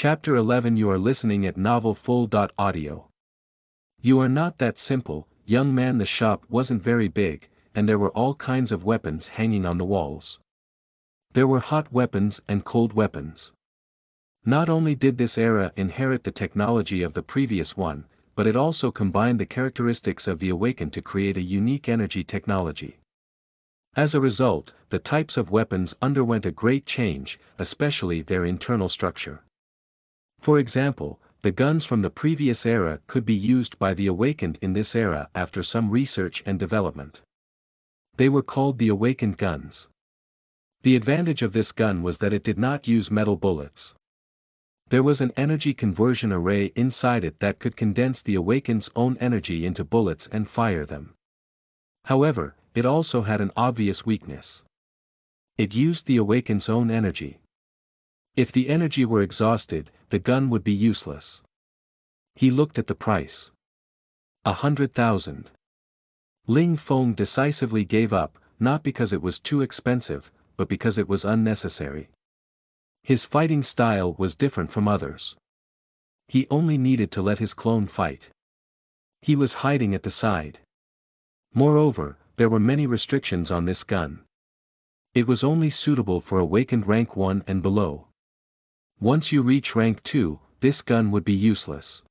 Chapter 11. You are listening at Novel Full. Audio. You are not that simple, young man. The shop wasn't very big, and there were all kinds of weapons hanging on the walls. There were hot weapons and cold weapons. Not only did this era inherit the technology of the previous one, but it also combined the characteristics of the Awakened to create a unique energy technology. As a result, the types of weapons underwent a great change, especially their internal structure. For example, the guns from the previous era could be used by the Awakened in this era after some research and development. They were called the Awakened guns. The advantage of this gun was that it did not use metal bullets. There was an energy conversion array inside it that could condense the Awakened's own energy into bullets and fire them. However, it also had an obvious weakness. It used the Awakened's own energy. If the energy were exhausted, the gun would be useless. He looked at the price. 100,000. Ling Feng decisively gave up, not because it was too expensive, but because it was unnecessary. His fighting style was different from others. He only needed to let his clone fight. He was hiding at the side. Moreover, there were many restrictions on this gun. It was only suitable for Awakened rank 1 and below. Once you reach rank 2, this gun would be useless.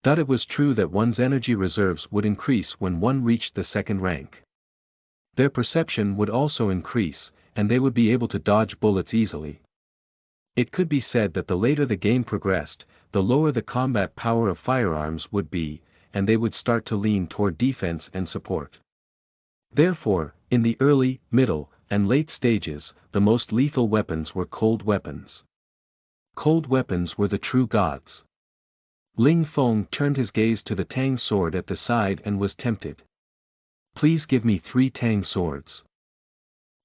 It was true that one's energy reserves would increase when one reached the second rank. Their perception would also increase, and they would be able to dodge bullets easily. It could be said that the later the game progressed, the lower the combat power of firearms would be, and they would start to lean toward defense and support. Therefore, in the early, middle, and late stages, the most lethal weapons were cold weapons. Cold weapons were the true gods. Ling Feng turned his gaze to the Tang sword at the side and was tempted. Please give me 3 Tang swords.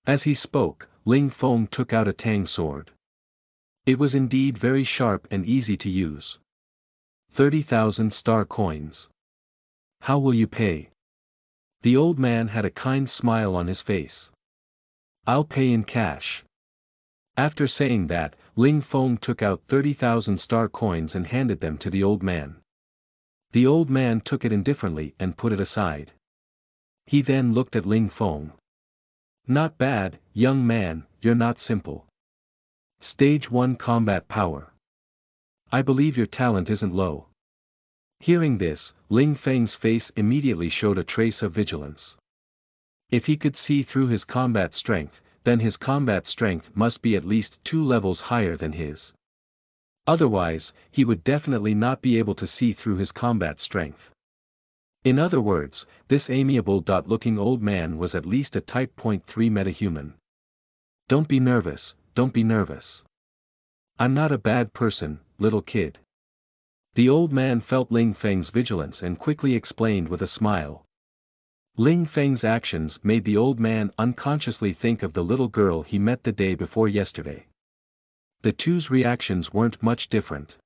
As he spoke, Ling Feng took out a Tang sword. It was indeed very sharp and easy to use. 30,000 star coins. How will you pay? The old man had a kind smile on his face. I'll pay in cash. After saying that, Ling Feng took out 30,000 star coins and handed them to the old man. The old man took it indifferently and put it aside. He then looked at Ling Feng. Not bad, young man, you're not simple. Stage 1 combat power. I believe your talent isn't low. Hearing this, Ling Feng's face immediately showed a trace of vigilance. If he could see through his combat strength, then his combat strength must be at least 2 levels higher than his. Otherwise, he would definitely not be able to see through his combat strength. In other words, this amiable-looking old man was at least a Type 0.3 metahuman. Don't be nervous, don't be nervous. I'm not a bad person, little kid. The old man felt Ling Feng's vigilance and quickly explained with a smile. Ling Feng's actions made the old man unconsciously think of the little girl he met the day before yesterday. The two's reactions weren't much different.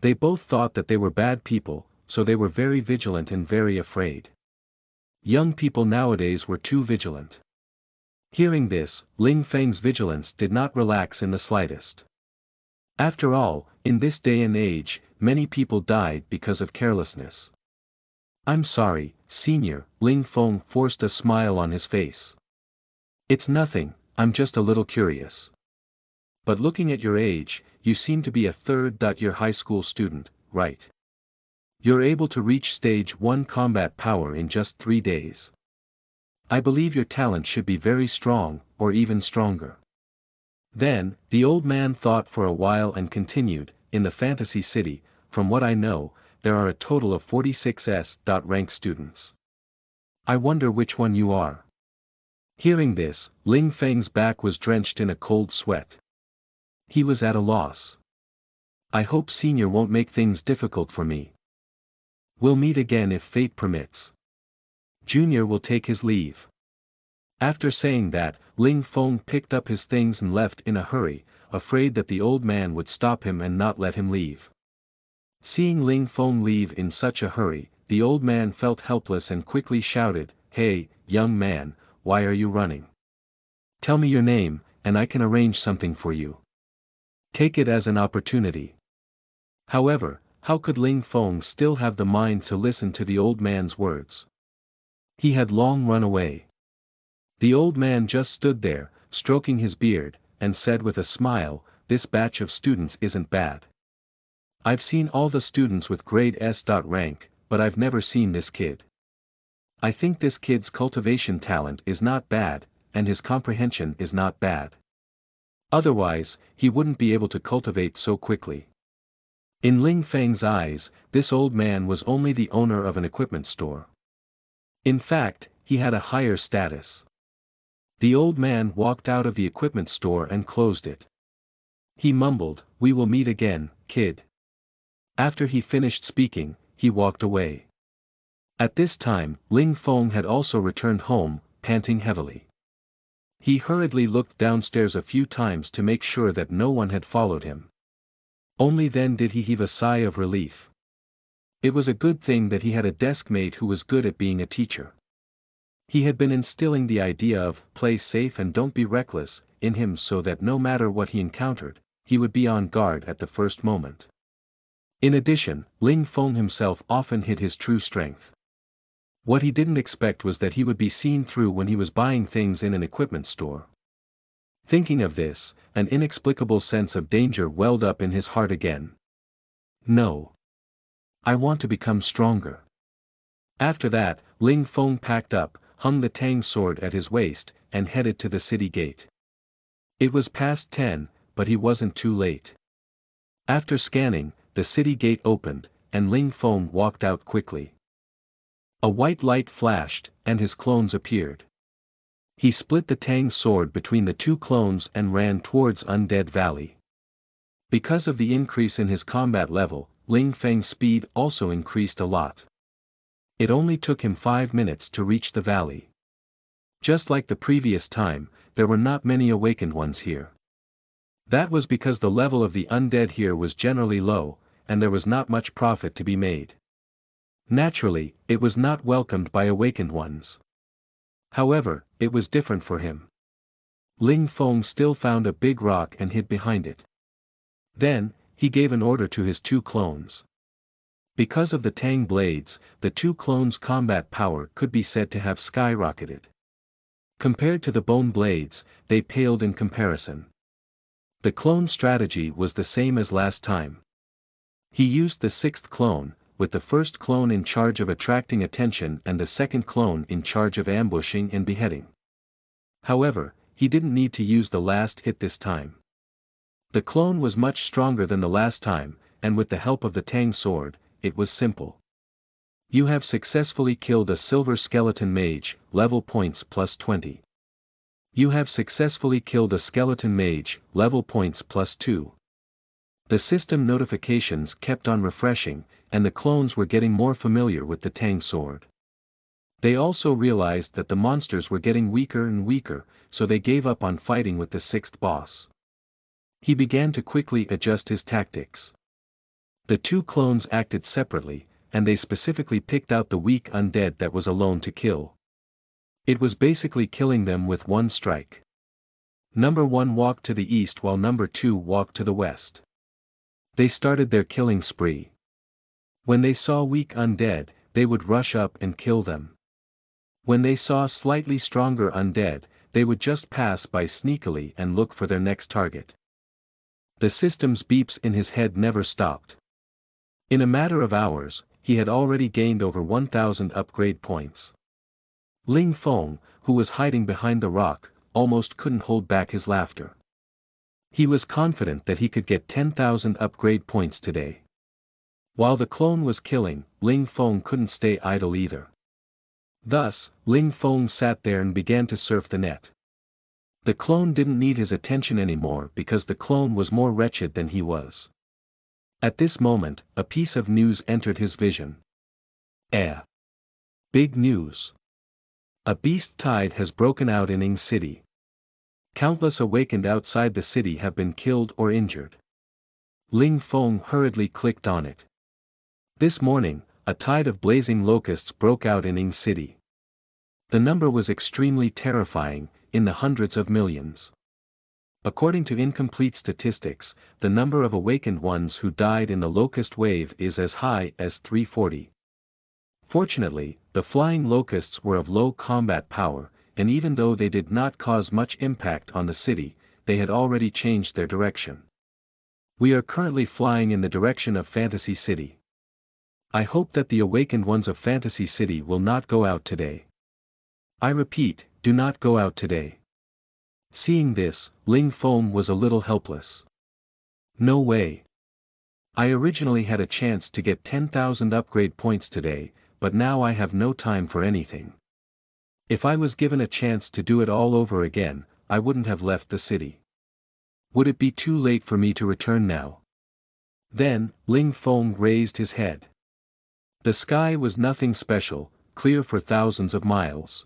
They both thought that they were bad people, so they were very vigilant and very afraid. Young people nowadays were too vigilant. Hearing this, Ling Feng's vigilance did not relax in the slightest. After all, in this day and age, many people died because of carelessness. I'm sorry, Senior, Ling Feng forced a smile on his face. It's nothing, I'm just a little curious. But looking at your age, you seem to be a third-year high school student, right? You're able to reach stage 1 combat power in just 3 days. I believe your talent should be very strong, or even stronger. Then, the old man thought for a while and continued, in the fantasy city, from what I know, there are a total of 46 S.rank students. I wonder which one you are. Hearing this, Ling Feng's back was drenched in a cold sweat. He was at a loss. I hope Senior won't make things difficult for me. We'll meet again if fate permits. Junior will take his leave. After saying that, Ling Feng picked up his things and left in a hurry, afraid that the old man would stop him and not let him leave. Seeing Ling Feng leave in such a hurry, the old man felt helpless and quickly shouted, Hey, young man, why are you running? Tell me your name, and I can arrange something for you. Take it as an opportunity. However, how could Ling Feng still have the mind to listen to the old man's words? He had long run away. The old man just stood there, stroking his beard, and said with a smile, "This batch of students isn't bad. I've seen all the students with grade S. rank, but I've never seen this kid. I think this kid's cultivation talent is not bad, and his comprehension is not bad. Otherwise, he wouldn't be able to cultivate so quickly." In Ling Feng's eyes, this old man was only the owner of an equipment store. In fact, he had a higher status. The old man walked out of the equipment store and closed it. He mumbled, "We will meet again, kid." After he finished speaking, he walked away. At this time, Ling Feng had also returned home, panting heavily. He hurriedly looked downstairs a few times to make sure that no one had followed him. Only then did he heave a sigh of relief. It was a good thing that he had a desk mate who was good at being a teacher. He had been instilling the idea of "play safe and don't be reckless" in him so that no matter what he encountered, he would be on guard at the first moment. In addition, Ling Feng himself often hid his true strength. What he didn't expect was that he would be seen through when he was buying things in an equipment store. Thinking of this, an inexplicable sense of danger welled up in his heart again. No. I want to become stronger. After that, Ling Feng packed up, hung the Tang sword at his waist, and headed to the city gate. It was past 10, but he wasn't too late. After scanning, the city gate opened, and Ling Feng walked out quickly. A white light flashed, and his clones appeared. He split the Tang sword between the two clones and ran towards Undead Valley. Because of the increase in his combat level, Ling Feng's speed also increased a lot. It only took him 5 minutes to reach the valley. Just like the previous time, there were not many awakened ones here. That was because the level of the undead here was generally low, and there was not much profit to be made. Naturally, it was not welcomed by awakened ones. However, it was different for him. Ling Feng still found a big rock and hid behind it. Then, he gave an order to his two clones. Because of the Tang blades, the two clones' combat power could be said to have skyrocketed. Compared to the bone blades, they paled in comparison. The clone strategy was the same as last time. He used the sixth clone, with the first clone in charge of attracting attention and the second clone in charge of ambushing and beheading. However, he didn't need to use the last hit this time. The clone was much stronger than the last time, and with the help of the Tang sword, it was simple. You have successfully killed a silver skeleton mage, level points plus 20. You have successfully killed a skeleton mage, level points plus 2. The system notifications kept on refreshing, and the clones were getting more familiar with the Tang sword. They also realized that the monsters were getting weaker and weaker, so they gave up on fighting with the sixth boss. He began to quickly adjust his tactics. The two clones acted separately, and they specifically picked out the weak undead that was alone to kill. It was basically killing them with one strike. Number 1 walked to the east while number 2 walked to the west. They started their killing spree. When they saw weak undead, they would rush up and kill them. When they saw slightly stronger undead, they would just pass by sneakily and look for their next target. The system's beeps in his head never stopped. In a matter of hours, he had already gained over 1,000 upgrade points. Ling Feng, who was hiding behind the rock, almost couldn't hold back his laughter. He was confident that he could get 10,000 upgrade points today. While the clone was killing, Ling Feng couldn't stay idle either. Thus, Ling Feng sat there and began to surf the net. The clone didn't need his attention anymore because the clone was more wretched than he was. At this moment, a piece of news entered his vision. Big news. A beast tide has broken out in Ying City. Countless awakened outside the city have been killed or injured. Ling Feng hurriedly clicked on it. This morning, a tide of blazing locusts broke out in Ying City. The number was extremely terrifying, in the hundreds of millions. According to incomplete statistics, the number of awakened ones who died in the locust wave is as high as 340. Fortunately, the flying locusts were of low combat power, and even though they did not cause much impact on the city, they had already changed their direction. We are currently flying in the direction of Fantasy City. I hope that the awakened ones of Fantasy City will not go out today. I repeat, do not go out today. Seeing this, Ling Feng was a little helpless. No way. I originally had a chance to get 10,000 upgrade points today, but now I have no time for anything. If I was given a chance to do it all over again, I wouldn't have left the city. Would it be too late for me to return now? Then, Ling Feng raised his head. The sky was nothing special, clear for thousands of miles.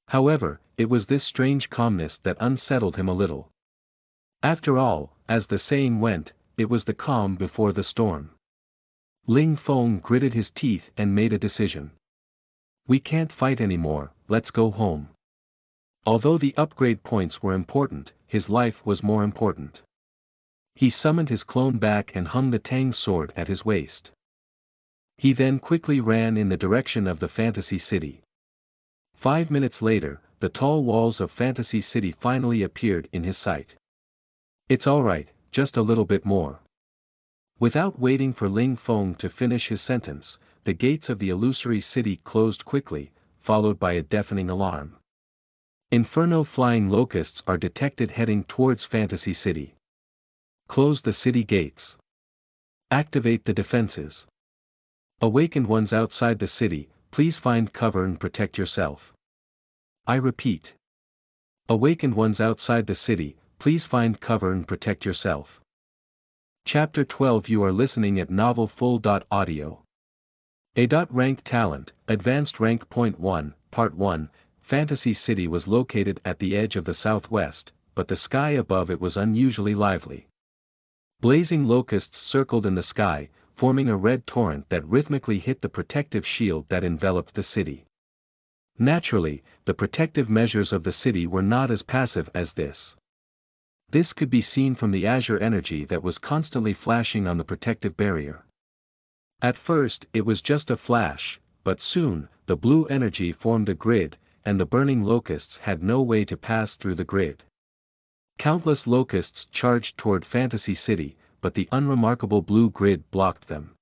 However, it was this strange calmness that unsettled him a little. After all, as the saying went, it was the calm before the storm. Ling Feng gritted his teeth and made a decision. We can't fight anymore, let's go home. Although the upgrade points were important, his life was more important. He summoned his clone back and hung the Tang sword at his waist. He then quickly ran in the direction of the Fantasy City. 5 minutes later, the tall walls of Fantasy City finally appeared in his sight. It's alright, just a little bit more. Without waiting for Ling Feng to finish his sentence, the gates of the illusory city closed quickly, followed by a deafening alarm. Inferno flying locusts are detected heading towards Fantasy City. Close the city gates. Activate the defenses. Awakened ones outside the city, please find cover and protect yourself. I repeat. Awakened ones outside the city, please find cover and protect yourself. Chapter 12. You are listening at NovelFull.audio. Rank Talent, Advanced Rank Point 1, Part 1. Fantasy City was located at the edge of the southwest, but the sky above it was unusually lively. Blazing locusts circled in the sky, forming a red torrent that rhythmically hit the protective shield that enveloped the city. Naturally, the protective measures of the city were not as passive as this. This could be seen from the azure energy that was constantly flashing on the protective barrier. At first, it was just a flash, but soon, the blue energy formed a grid, and the burning locusts had no way to pass through the grid. Countless locusts charged toward Fantasy City, but the unremarkable blue grid blocked them.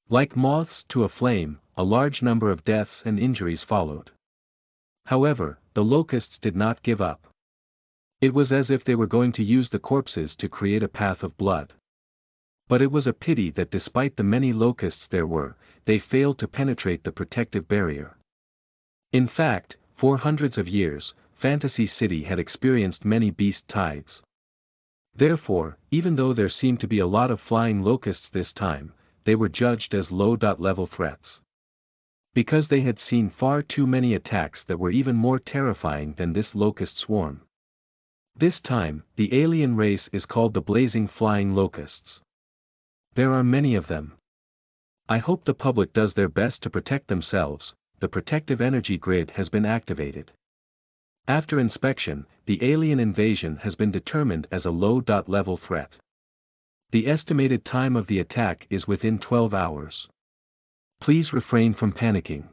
Like moths to a flame, a large number of deaths and injuries followed. However, the locusts did not give up. It was as if they were going to use the corpses to create a path of blood. But it was a pity that despite the many locusts there were, they failed to penetrate the protective barrier. In fact, for hundreds of years, Fantasy City had experienced many beast tides. Therefore, even though there seemed to be a lot of flying locusts this time, they were judged as low-level threats. Because they had seen far too many attacks that were even more terrifying than this locust swarm. This time, the alien race is called the Blazing Flying Locusts. There are many of them. I hope the public does their best to protect themselves. The protective energy grid has been activated. After inspection, the alien invasion has been determined as a low-level threat. The estimated time of the attack is within 12 hours. Please refrain from panicking.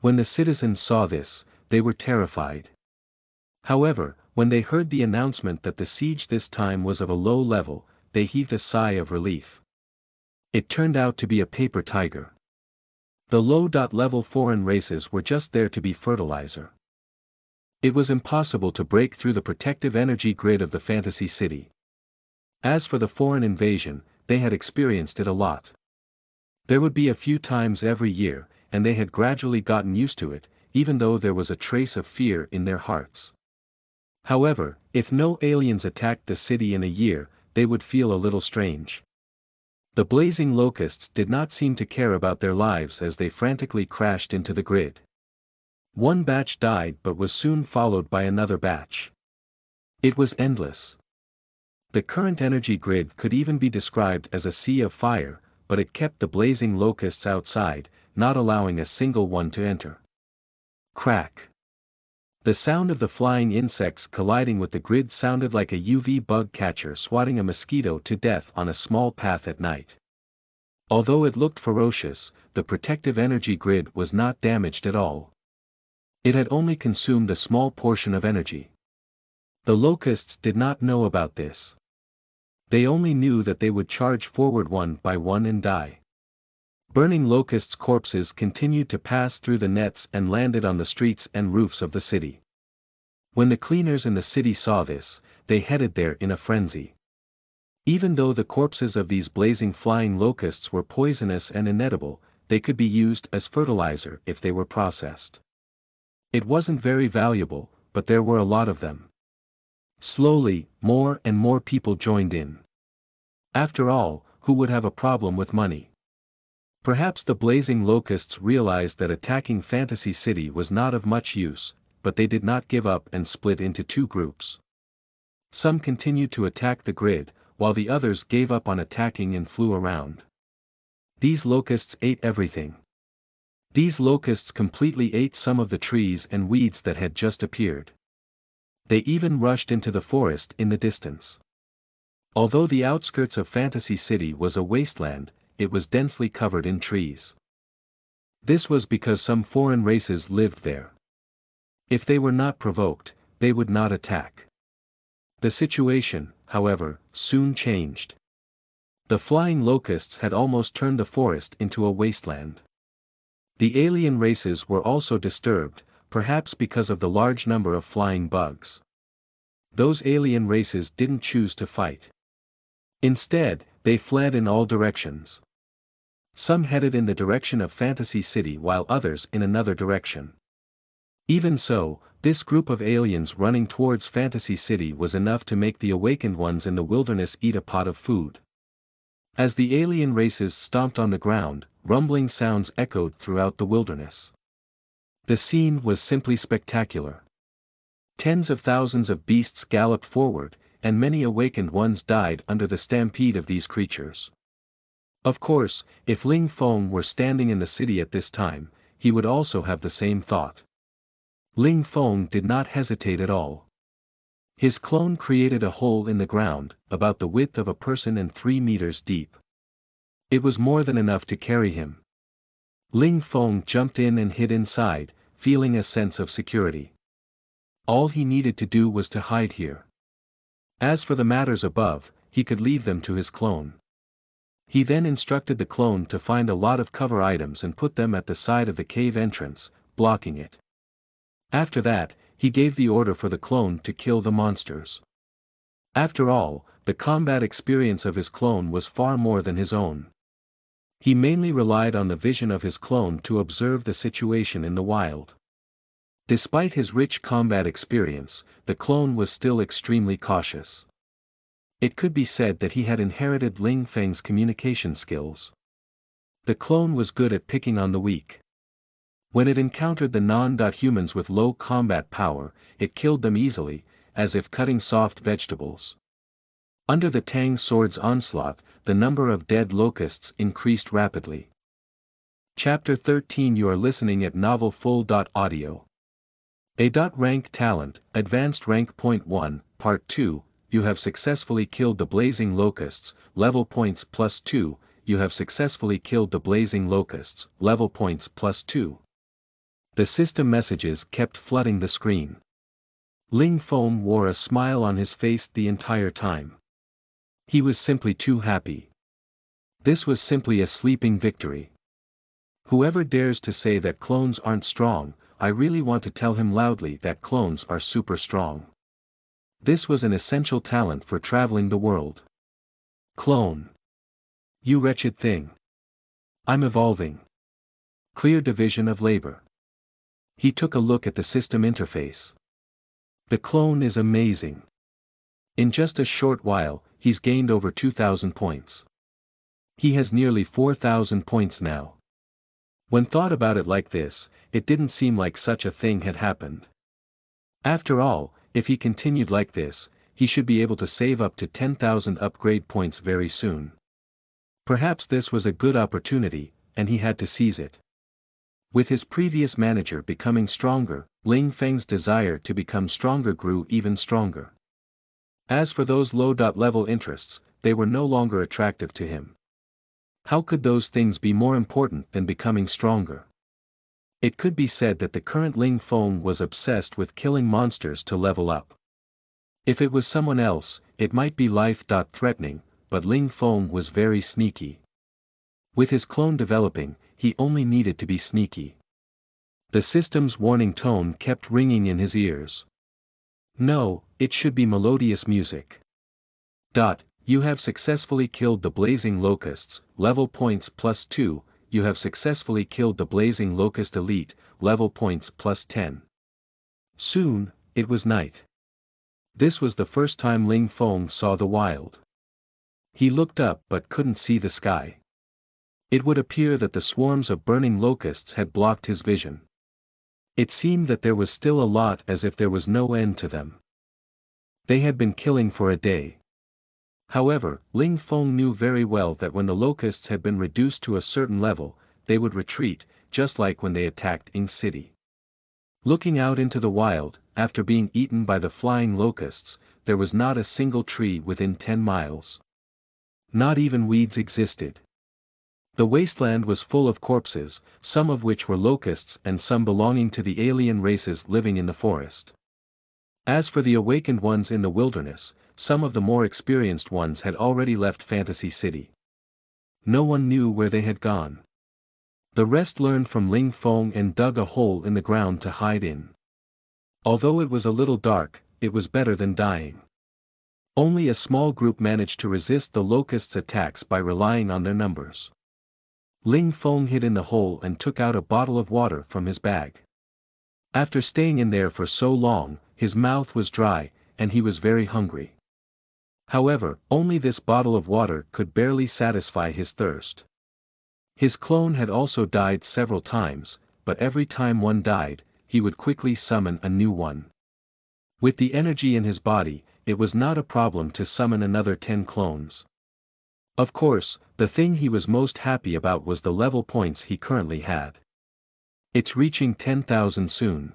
When the citizens saw this, they were terrified. However, when they heard the announcement that the siege this time was of a low level, they heaved a sigh of relief. It turned out to be a paper tiger. The low-level foreign races were just there to be fertilizer. It was impossible to break through the protective energy grid of the Fantasy City. As for the foreign invasion, they had experienced it a lot. There would be a few times every year, and they had gradually gotten used to it, even though there was a trace of fear in their hearts. However, if no aliens attacked the city in a year, they would feel a little strange. The blazing locusts did not seem to care about their lives as they frantically crashed into the grid. One batch died but was soon followed by another batch. It was endless. The current energy grid could even be described as a sea of fire, but it kept the blazing locusts outside, not allowing a single one to enter. Crack. The sound of the flying insects colliding with the grid sounded like a UV bug catcher swatting a mosquito to death on a small path at night. Although it looked ferocious, the protective energy grid was not damaged at all. It had only consumed a small portion of energy. The locusts did not know about this. They only knew that they would charge forward one by one and die. Burning locusts' corpses continued to pass through the nets and landed on the streets and roofs of the city. When the cleaners in the city saw this, they headed there in a frenzy. Even though the corpses of these blazing flying locusts were poisonous and inedible, they could be used as fertilizer if they were processed. It wasn't very valuable, but there were a lot of them. Slowly, more and more people joined in. After all, who would have a problem with money? Perhaps the blazing locusts realized that attacking Fantasy City was not of much use, but they did not give up and split into two groups. Some continued to attack the grid, while the others gave up on attacking and flew around. These locusts ate everything. These locusts completely ate some of the trees and weeds that had just appeared. They even rushed into the forest in the distance. Although the outskirts of Fantasy City was a wasteland, it was densely covered in trees. This was because some foreign races lived there. If they were not provoked, they would not attack. The situation, however, soon changed. The flying locusts had almost turned the forest into a wasteland. The alien races were also disturbed, perhaps because of the large number of flying bugs. Those alien races didn't choose to fight. Instead, they fled in all directions. Some headed in the direction of Fantasy City while others in another direction. Even so, this group of aliens running towards Fantasy City was enough to make the awakened ones in the wilderness eat a pot of food. As the alien races stomped on the ground, rumbling sounds echoed throughout the wilderness. The scene was simply spectacular. Tens of thousands of beasts galloped forward, and many awakened ones died under the stampede of these creatures. Of course, if Ling Feng were standing in the city at this time, he would also have the same thought. Ling Feng did not hesitate at all. His clone created a hole in the ground, about the width of a person and 3 meters deep. It was more than enough to carry him. Ling Feng jumped in and hid inside, feeling a sense of security. All he needed to do was to hide here. As for the matters above, he could leave them to his clone. He then instructed the clone to find a lot of cover items and put them at the side of the cave entrance, blocking it. After that, he gave the order for the clone to kill the monsters. After all, the combat experience of his clone was far more than his own. He mainly relied on the vision of his clone to observe the situation in the wild. Despite his rich combat experience, the clone was still extremely cautious. It could be said that he had inherited Ling Feng's communication skills. The clone was good at picking on the weak. When it encountered the non-humans with low combat power, it killed them easily, as if cutting soft vegetables. Under the Tang sword's onslaught, the number of dead locusts increased rapidly. Chapter 13. You are listening at NovelFull.audio. A.Rank Talent, Advanced Rank Point 1, Part 2, you have successfully killed the blazing locusts, level points +2, you have successfully killed the blazing locusts, level points +2. The system messages kept flooding the screen. Ling Feng wore a smile on his face the entire time. He was simply too happy. This was simply a sleeping victory. Whoever dares to say that clones aren't strong, I really want to tell him loudly that clones are super strong. This was an essential talent for traveling the world. Clone. You wretched thing. I'm evolving. Clear division of labor. He took a look at the system interface. The clone is amazing. In just a short while, he's gained over 2,000 points. He has nearly 4,000 points now. When thought about it like this, it didn't seem like such a thing had happened. After all, if he continued like this, he should be able to save up to 10,000 upgrade points very soon. Perhaps this was a good opportunity, and he had to seize it. With his previous manager becoming stronger, Ling Feng's desire to become stronger grew even stronger. As for those low-level interests, they were no longer attractive to him. How could those things be more important than becoming stronger? It could be said that the current Ling Feng was obsessed with killing monsters to level up. If it was someone else, it might be life-threatening, but Ling Feng was very sneaky. With his clone developing, he only needed to be sneaky. The system's warning tone kept ringing in his ears. No, it should be melodious music. You have successfully killed the blazing locusts, level points +2, you have successfully killed the blazing locust elite, level points +10. Soon, it was night. This was the first time Ling Feng saw the wild. He looked up but couldn't see the sky. It would appear that the swarms of burning locusts had blocked his vision. It seemed that there was still a lot, as if there was no end to them. They had been killing for a day. However, Ling Feng knew very well that when the locusts had been reduced to a certain level, they would retreat, just like when they attacked Ying City. Looking out into the wild, after being eaten by the flying locusts, there was not a single tree within 10 miles. Not even weeds existed. The wasteland was full of corpses, some of which were locusts and some belonging to the alien races living in the forest. As for the awakened ones in the wilderness, some of the more experienced ones had already left Fantasy City. No one knew where they had gone. The rest learned from Ling Feng and dug a hole in the ground to hide in. Although it was a little dark, it was better than dying. Only a small group managed to resist the locusts' attacks by relying on their numbers. Ling Feng hid in the hole and took out a bottle of water from his bag. After staying in there for so long, his mouth was dry, and he was very hungry. However, only this bottle of water could barely satisfy his thirst. His clone had also died several times, but every time one died, he would quickly summon a new one. With the energy in his body, it was not a problem to summon another 10 clones. Of course, the thing he was most happy about was the level points he currently had. It's reaching 10,000 soon.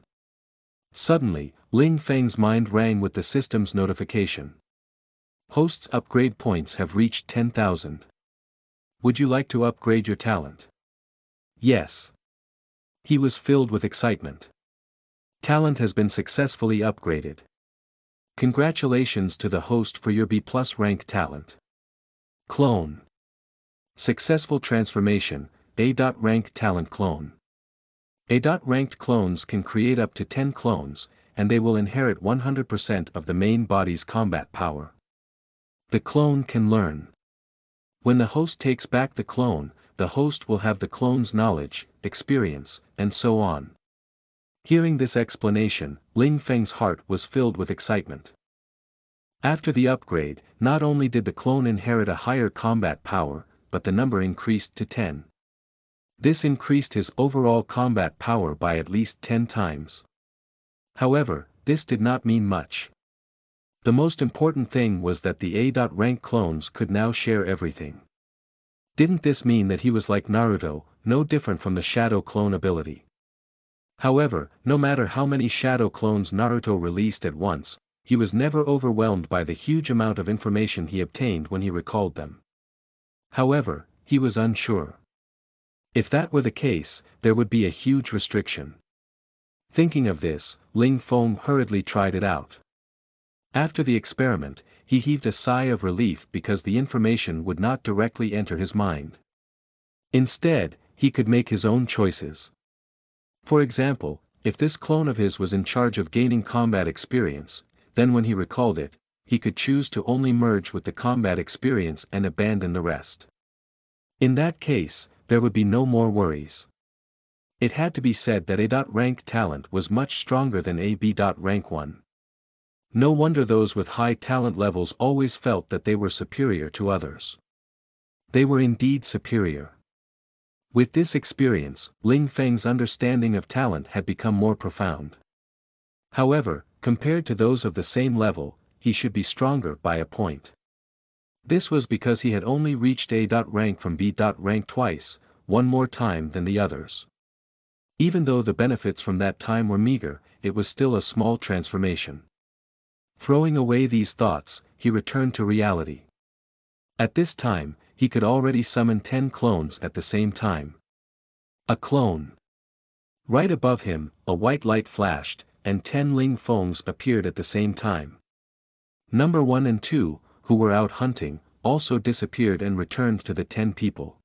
Suddenly, Ling Feng's mind rang with the system's notification. Host's upgrade points have reached 10,000. Would you like to upgrade your talent? Yes. He was filled with excitement. Talent has been successfully upgraded. Congratulations to the host for your B+ rank talent. Clone. Successful transformation, A. Rank talent clone. A. Ranked clones can create up to 10 clones, and they will inherit 100% of the main body's combat power. The clone can learn. When the host takes back the clone, the host will have the clone's knowledge, experience, and so on. Hearing this explanation, Ling Feng's heart was filled with excitement. After the upgrade, not only did the clone inherit a higher combat power, but the number increased to 10. This increased his overall combat power by at least 10 times. However, this did not mean much. The most important thing was that the A. Rank clones could now share everything. Didn't this mean that he was like Naruto, no different from the Shadow Clone ability? However, no matter how many Shadow Clones Naruto released at once, he was never overwhelmed by the huge amount of information he obtained when he recalled them. However, he was unsure. If that were the case, there would be a huge restriction. Thinking of this, Ling Feng hurriedly tried it out. After the experiment, he heaved a sigh of relief because the information would not directly enter his mind. Instead, he could make his own choices. For example, if this clone of his was in charge of gaining combat experience, then when he recalled it, he could choose to only merge with the combat experience and abandon the rest. In that case, there would be no more worries. It had to be said that A. Rank talent was much stronger than A. B. Rank 1. No wonder those with high talent levels always felt that they were superior to others. They were indeed superior. With this experience, Ling Feng's understanding of talent had become more profound. However, compared to those of the same level, he should be stronger by a point. This was because he had only reached A. Rank from B. Rank twice, one more time than the others. Even though the benefits from that time were meager, it was still a small transformation. Throwing away these thoughts, he returned to reality. At this time, he could already summon 10 clones at the same time. A clone. Right above him, a white light flashed, and 10 Ling Fengs appeared at the same time. Number 1 and 2, who were out hunting, also disappeared and returned to the 10 people.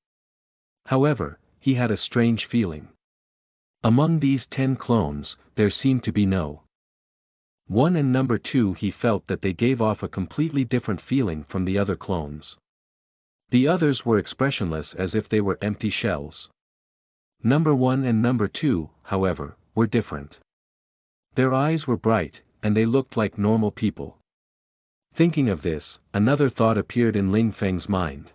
However, he had a strange feeling. Among these 10 clones, there seemed to be no one, and number 2, he felt that they gave off a completely different feeling from the other clones. The others were expressionless as if they were empty shells. Number 1 and number 2, however, were different. Their eyes were bright, and they looked like normal people. Thinking of this, another thought appeared in Ling Feng's mind.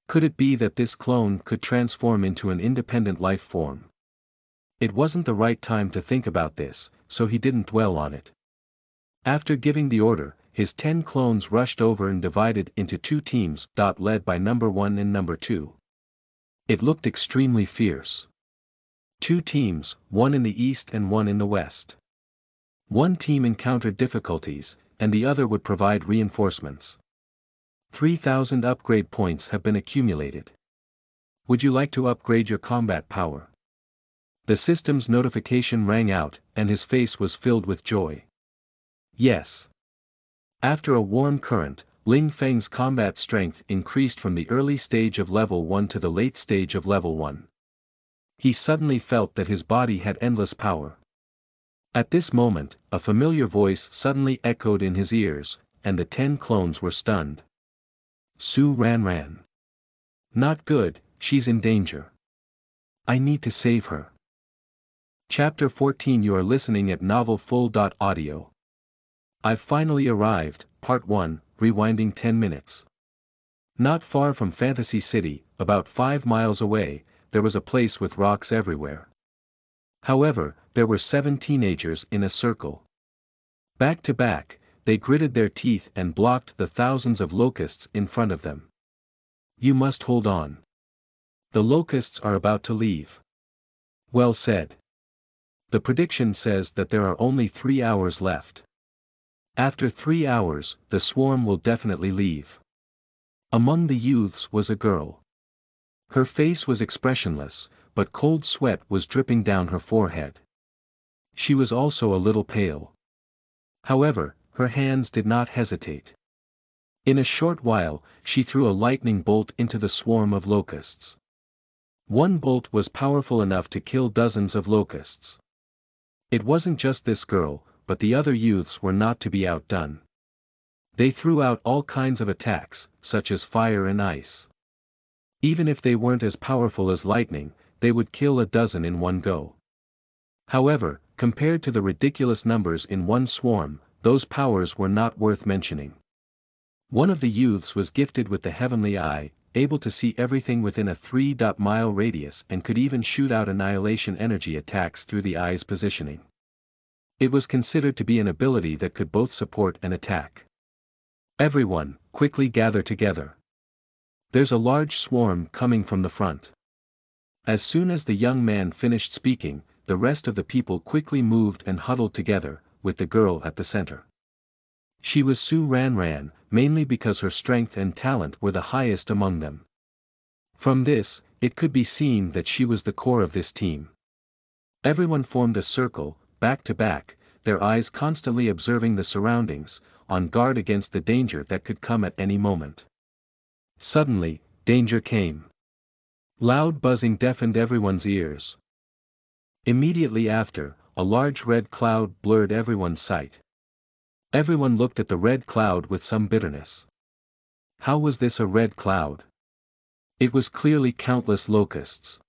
Could it be that this clone could transform into an independent life form? It wasn't the right time to think about this, so he didn't dwell on it. After giving the order, his 10 clones rushed over and divided into 2 teams, led by number 1 and number 2. It looked extremely fierce. 2 teams, one in the east and one in the west. One team encountered difficulties, and the other would provide reinforcements. 3,000 upgrade points have been accumulated. Would you like to upgrade your combat power? The system's notification rang out, and his face was filled with joy. Yes. After a warm current, Ling Feng's combat strength increased from the early stage of level 1 to the late stage of level 1. He suddenly felt that his body had endless power. At this moment, a familiar voice suddenly echoed in his ears, and the 10 clones were stunned. Su Ranran. Not good, she's in danger. I need to save her. Chapter 14. You are listening at NovelFull.audio. I've finally arrived, Part 1, rewinding 10 minutes. Not far from Fantasy City, about 5 miles away, there was a place with rocks everywhere. However, there were 7 teenagers in a circle. Back to back, they gritted their teeth and blocked the thousands of locusts in front of them. You must hold on. The locusts are about to leave. Well said. The prediction says that there are only 3 hours left. After 3 hours, the swarm will definitely leave. Among the youths was a girl. Her face was expressionless, but cold sweat was dripping down her forehead. She was also a little pale. However, her hands did not hesitate. In a short while, she threw a lightning bolt into the swarm of locusts. One bolt was powerful enough to kill dozens of locusts. It wasn't just this girl, but the other youths were not to be outdone. They threw out all kinds of attacks, such as fire and ice. Even if they weren't as powerful as lightning, they would kill a dozen in one go. However, compared to the ridiculous numbers in one swarm, those powers were not worth mentioning. One of the youths was gifted with the heavenly eye, able to see everything within a 3-mile radius and could even shoot out annihilation energy attacks through the eye's positioning. It was considered to be an ability that could both support and attack. Everyone, quickly gather together. There's a large swarm coming from the front. As soon as the young man finished speaking, the rest of the people quickly moved and huddled together, with the girl at the center. She was Su Ranran, mainly because her strength and talent were the highest among them. From this, it could be seen that she was the core of this team. Everyone formed a circle, back to back, their eyes constantly observing the surroundings, on guard against the danger that could come at any moment. Suddenly, danger came. Loud buzzing deafened everyone's ears. Immediately after, a large red cloud blurred everyone's sight. Everyone looked at the red cloud with some bitterness. How was this a red cloud? It was clearly countless locusts.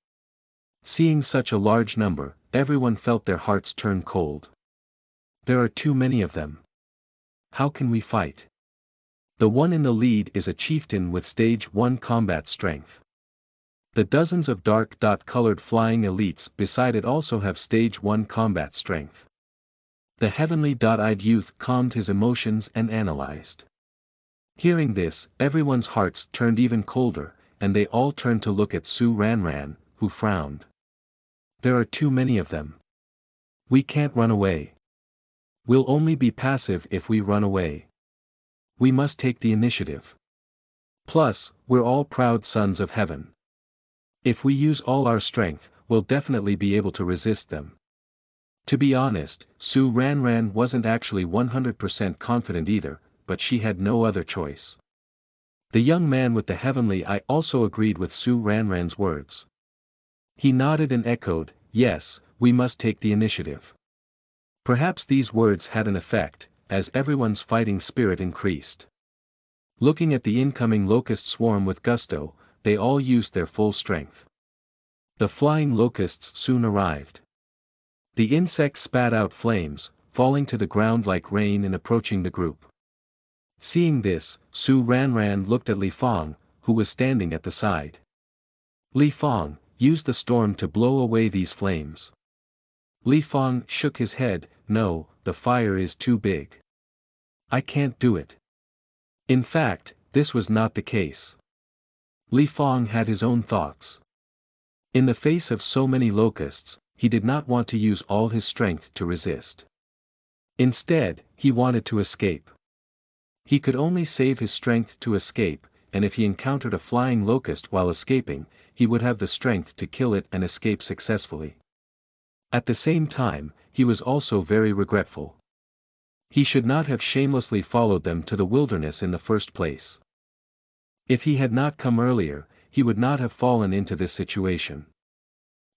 Seeing such a large number, everyone felt their hearts turn cold. There are too many of them. How can we fight? The one in the lead is a chieftain with stage 1 combat strength. The dozens of dark-colored flying elites beside it also have stage 1 combat strength. The heavenly-eyed youth calmed his emotions and analyzed. Hearing this, everyone's hearts turned even colder, and they all turned to look at Su Ranran, who frowned. There are too many of them. We can't run away. We'll only be passive if we run away. We must take the initiative. Plus, we're all proud sons of heaven. If we use all our strength, we'll definitely be able to resist them. To be honest, Su Ranran wasn't actually 100% confident either, but she had no other choice. The young man with the heavenly eye also agreed with Su Ranran's words. He nodded and echoed, "Yes, we must take the initiative." Perhaps these words had an effect, as everyone's fighting spirit increased. Looking at the incoming locust swarm with gusto, they all used their full strength. The flying locusts soon arrived. The insects spat out flames, falling to the ground like rain and approaching the group. Seeing this, Su Ranran looked at Li Fang, who was standing at the side. "Li Fang, use the storm to blow away these flames." Li Fang shook his head, "No, the fire is too big. I can't do it." In fact, this was not the case. Li Fang had his own thoughts. In the face of so many locusts, he did not want to use all his strength to resist. Instead, he wanted to escape. He could only save his strength to escape, and if he encountered a flying locust while escaping, he would have the strength to kill it and escape successfully. At the same time, he was also very regretful. He should not have shamelessly followed them to the wilderness in the first place. If he had not come earlier, he would not have fallen into this situation.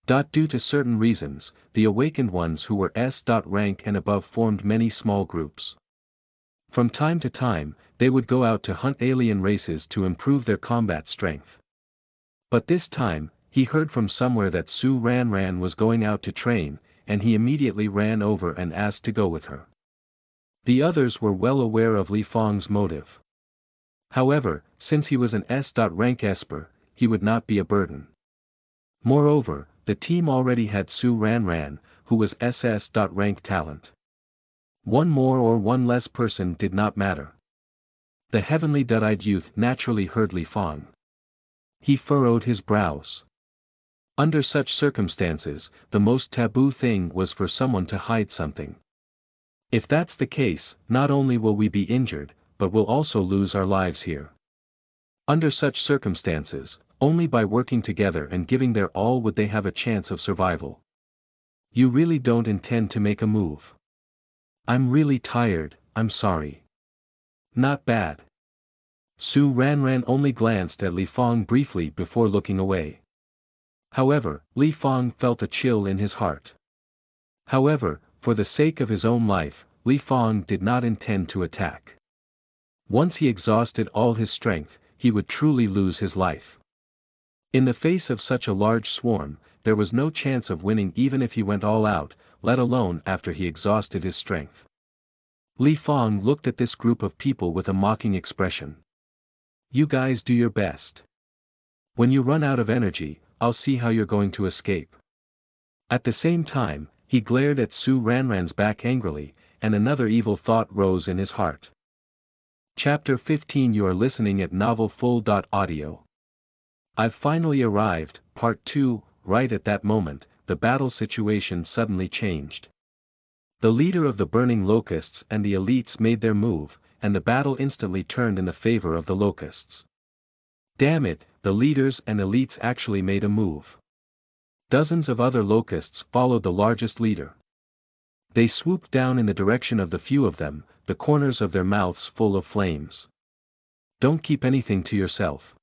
Due to certain reasons, the awakened ones who were S. rank and above formed many small groups. From time to time, they would go out to hunt alien races to improve their combat strength. But this time, he heard from somewhere that Su Ranran was going out to train, and he immediately ran over and asked to go with her. The others were well aware of Li Fang's motive. However, since he was an S. rank Esper, he would not be a burden. Moreover, the team already had Su Ranran, who was SS. rank talent. One more or one less person did not matter. The heavenly-eyed youth naturally heard Li Fang. He furrowed his brows. Under such circumstances, the most taboo thing was for someone to hide something. If that's the case, not only will we be injured, but we'll also lose our lives here. Under such circumstances, only by working together and giving their all would they have a chance of survival. You really don't intend to make a move? I'm really tired, I'm sorry. Not bad. Su Ranran only glanced at Li Fang briefly before looking away. However, Li Fang felt a chill in his heart. However, for the sake of his own life, Li Fang did not intend to attack. Once he exhausted all his strength, he would truly lose his life. In the face of such a large swarm, there was no chance of winning even if he went all out, let alone after he exhausted his strength. Li Fang looked at this group of people with a mocking expression. You guys do your best. When you run out of energy, I'll see how you're going to escape. At the same time, he glared at Su Ranran's back angrily, and another evil thought rose in his heart. Chapter 15. You are listening at NovelFull.audio. I've finally arrived, Part 2. Right at that moment, the battle situation suddenly changed. The leader of the burning locusts and the elites made their move, and the battle instantly turned in the favor of the locusts. Damn it, the leaders and elites actually made a move. Dozens of other locusts followed the largest leader. They swooped down in the direction of the few of them, the corners of their mouths full of flames. Don't keep anything to yourself.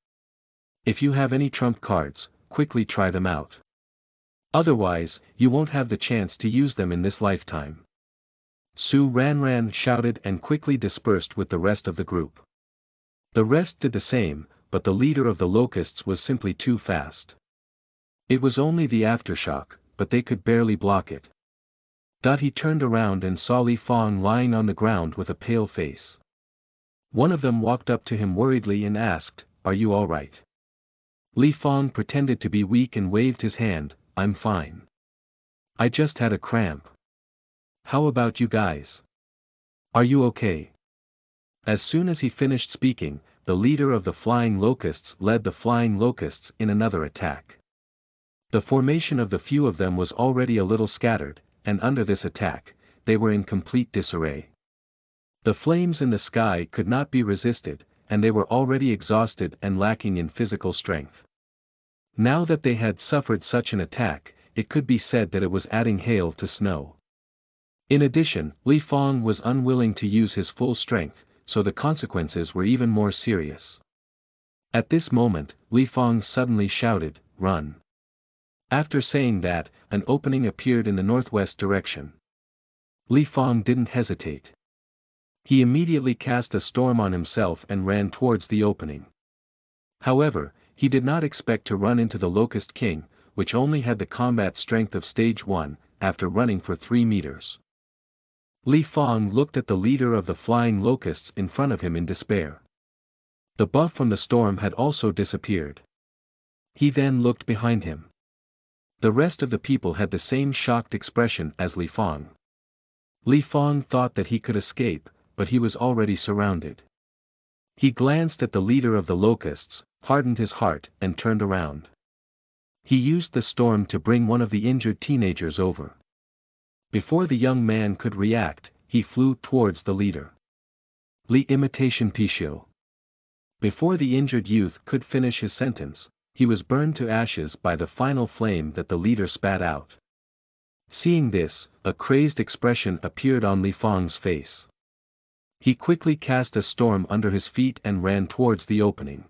If you have any trump cards, quickly try them out. Otherwise, you won't have the chance to use them in this lifetime. Su Ranran shouted and quickly dispersed with the rest of the group. The rest did the same, but the leader of the locusts was simply too fast. It was only the aftershock, but they could barely block it. He turned around and saw Li Fang lying on the ground with a pale face. One of them walked up to him worriedly and asked, "Are you all right?" Li Fang pretended to be weak and waved his hand, "I'm fine. I just had a cramp. How about you guys? Are you okay?" As soon as he finished speaking, the leader of the flying locusts led the flying locusts in another attack. The formation of the few of them was already a little scattered, and under this attack, they were in complete disarray. The flames in the sky could not be resisted, and they were already exhausted and lacking in physical strength. Now that they had suffered such an attack, it could be said that it was adding hail to snow. In addition, Li Fong was unwilling to use his full strength, so the consequences were even more serious. At this moment, Li Fong suddenly shouted, "Run!" After saying that, an opening appeared in the northwest direction. Li Fong didn't hesitate. He immediately cast a storm on himself and ran towards the opening. However, he did not expect to run into the Locust King, which only had the combat strength of stage 1, after running for 3 meters. Li Fong looked at the leader of the flying locusts in front of him in despair. The buff from the storm had also disappeared. He then looked behind him. The rest of the people had the same shocked expression as Li Fong. Li Fong thought that he could escape, but he was already surrounded. He glanced at the leader of the locusts, hardened his heart, and turned around. He used the storm to bring one of the injured teenagers over. Before the young man could react, he flew towards the leader. Li imitation Pixiu. Before the injured youth could finish his sentence, he was burned to ashes by the final flame that the leader spat out. Seeing this, a crazed expression appeared on Li Fong's face. He quickly cast a storm under his feet and ran towards the opening.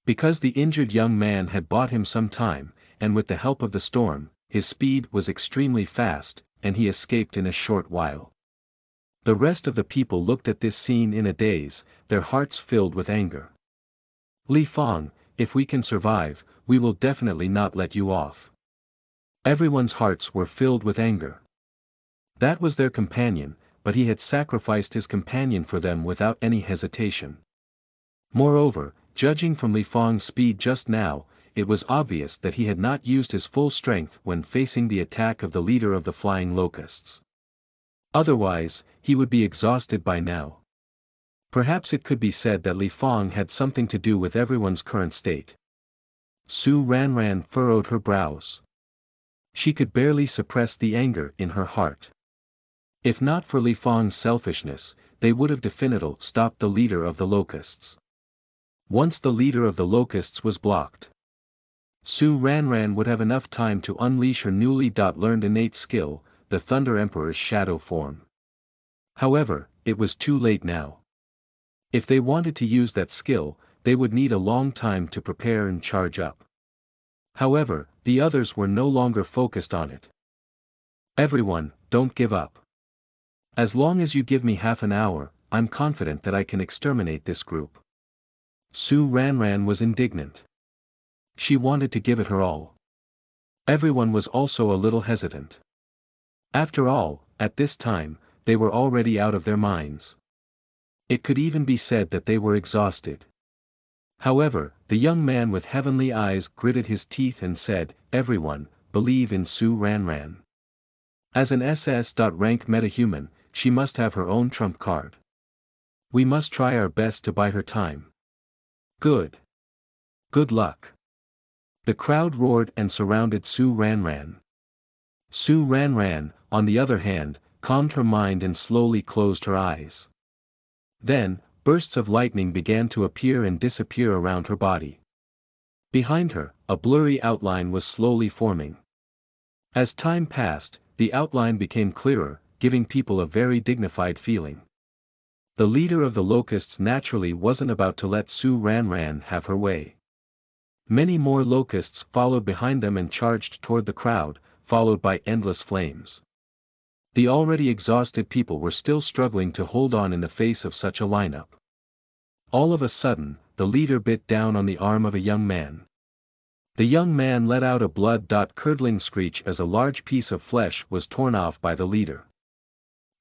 Because the injured young man had bought him some time, and with the help of the storm, his speed was extremely fast, and he escaped in a short while. The rest of the people looked at this scene in a daze, their hearts filled with anger. "Li Fong, if we can survive, we will definitely not let you off." Everyone's hearts were filled with anger. That was their companion, but he had sacrificed his companion for them without any hesitation. Moreover, judging from Li Fong's speed just now, it was obvious that he had not used his full strength when facing the attack of the leader of the flying locusts. Otherwise, he would be exhausted by now. Perhaps it could be said that Li Fong had something to do with everyone's current state. Su Ranran furrowed her brows. She could barely suppress the anger in her heart. If not for Li Fong's selfishness, they would have definitely stopped the leader of the locusts. Once the leader of the locusts was blocked, Su Ranran would have enough time to unleash her newly learned innate skill, the Thunder Emperor's shadow form. However, it was too late now. If they wanted to use that skill, they would need a long time to prepare and charge up. However, the others were no longer focused on it. "Everyone, don't give up. As long as you give me half an hour, I'm confident that I can exterminate this group." Su Ranran was indignant. She wanted to give it her all. Everyone was also a little hesitant. After all, at this time, they were already out of their minds. It could even be said that they were exhausted. However, the young man with heavenly eyes gritted his teeth and said, "Everyone, believe in Su Ranran. As an SS.rank metahuman, she must have her own trump card. We must try our best to buy her time." "Good. Good luck." The crowd roared and surrounded Su Ranran. Su Ranran, on the other hand, calmed her mind and slowly closed her eyes. Then, bursts of lightning began to appear and disappear around her body. Behind her, a blurry outline was slowly forming. As time passed, the outline became clearer, giving people a very dignified feeling. The leader of the locusts naturally wasn't about to let Su Ranran have her way. Many more locusts followed behind them and charged toward the crowd, followed by endless flames. The already exhausted people were still struggling to hold on in the face of such a lineup. All of a sudden, the leader bit down on the arm of a young man. The young man let out a blood-curdling screech as a large piece of flesh was torn off by the leader.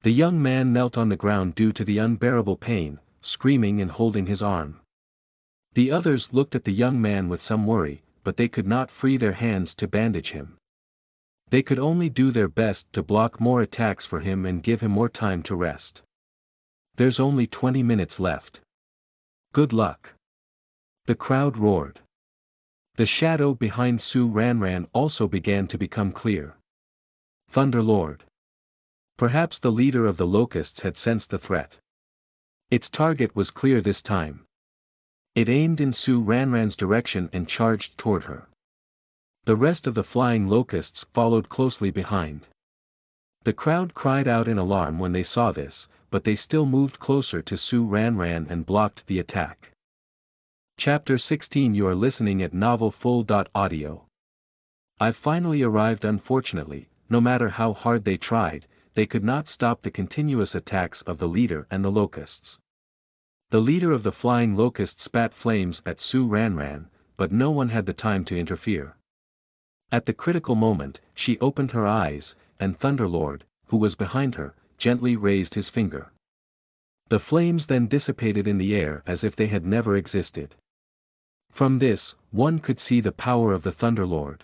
The young man knelt on the ground due to the unbearable pain, screaming and holding his arm. The others looked at the young man with some worry, but they could not free their hands to bandage him. They could only do their best to block more attacks for him and give him more time to rest. "There's only 20 minutes left. Good luck." The crowd roared. The shadow behind Su Ranran also began to become clear. Thunder Lord. Perhaps the leader of the locusts had sensed the threat. Its target was clear this time. It aimed in Su Ranran's direction and charged toward her. The rest of the flying locusts followed closely behind. The crowd cried out in alarm when they saw this, but they still moved closer to Su Ranran and blocked the attack. Chapter 16. You are listening at NovelFull.audio. I've finally arrived. Unfortunately, no matter how hard they tried, they could not stop the continuous attacks of the leader and the locusts. The leader of the flying locusts spat flames at Su Ranran, but no one had the time to interfere. At the critical moment, she opened her eyes, and Thunderlord, who was behind her, gently raised his finger. The flames then dissipated in the air as if they had never existed. From this, one could see the power of the Thunderlord.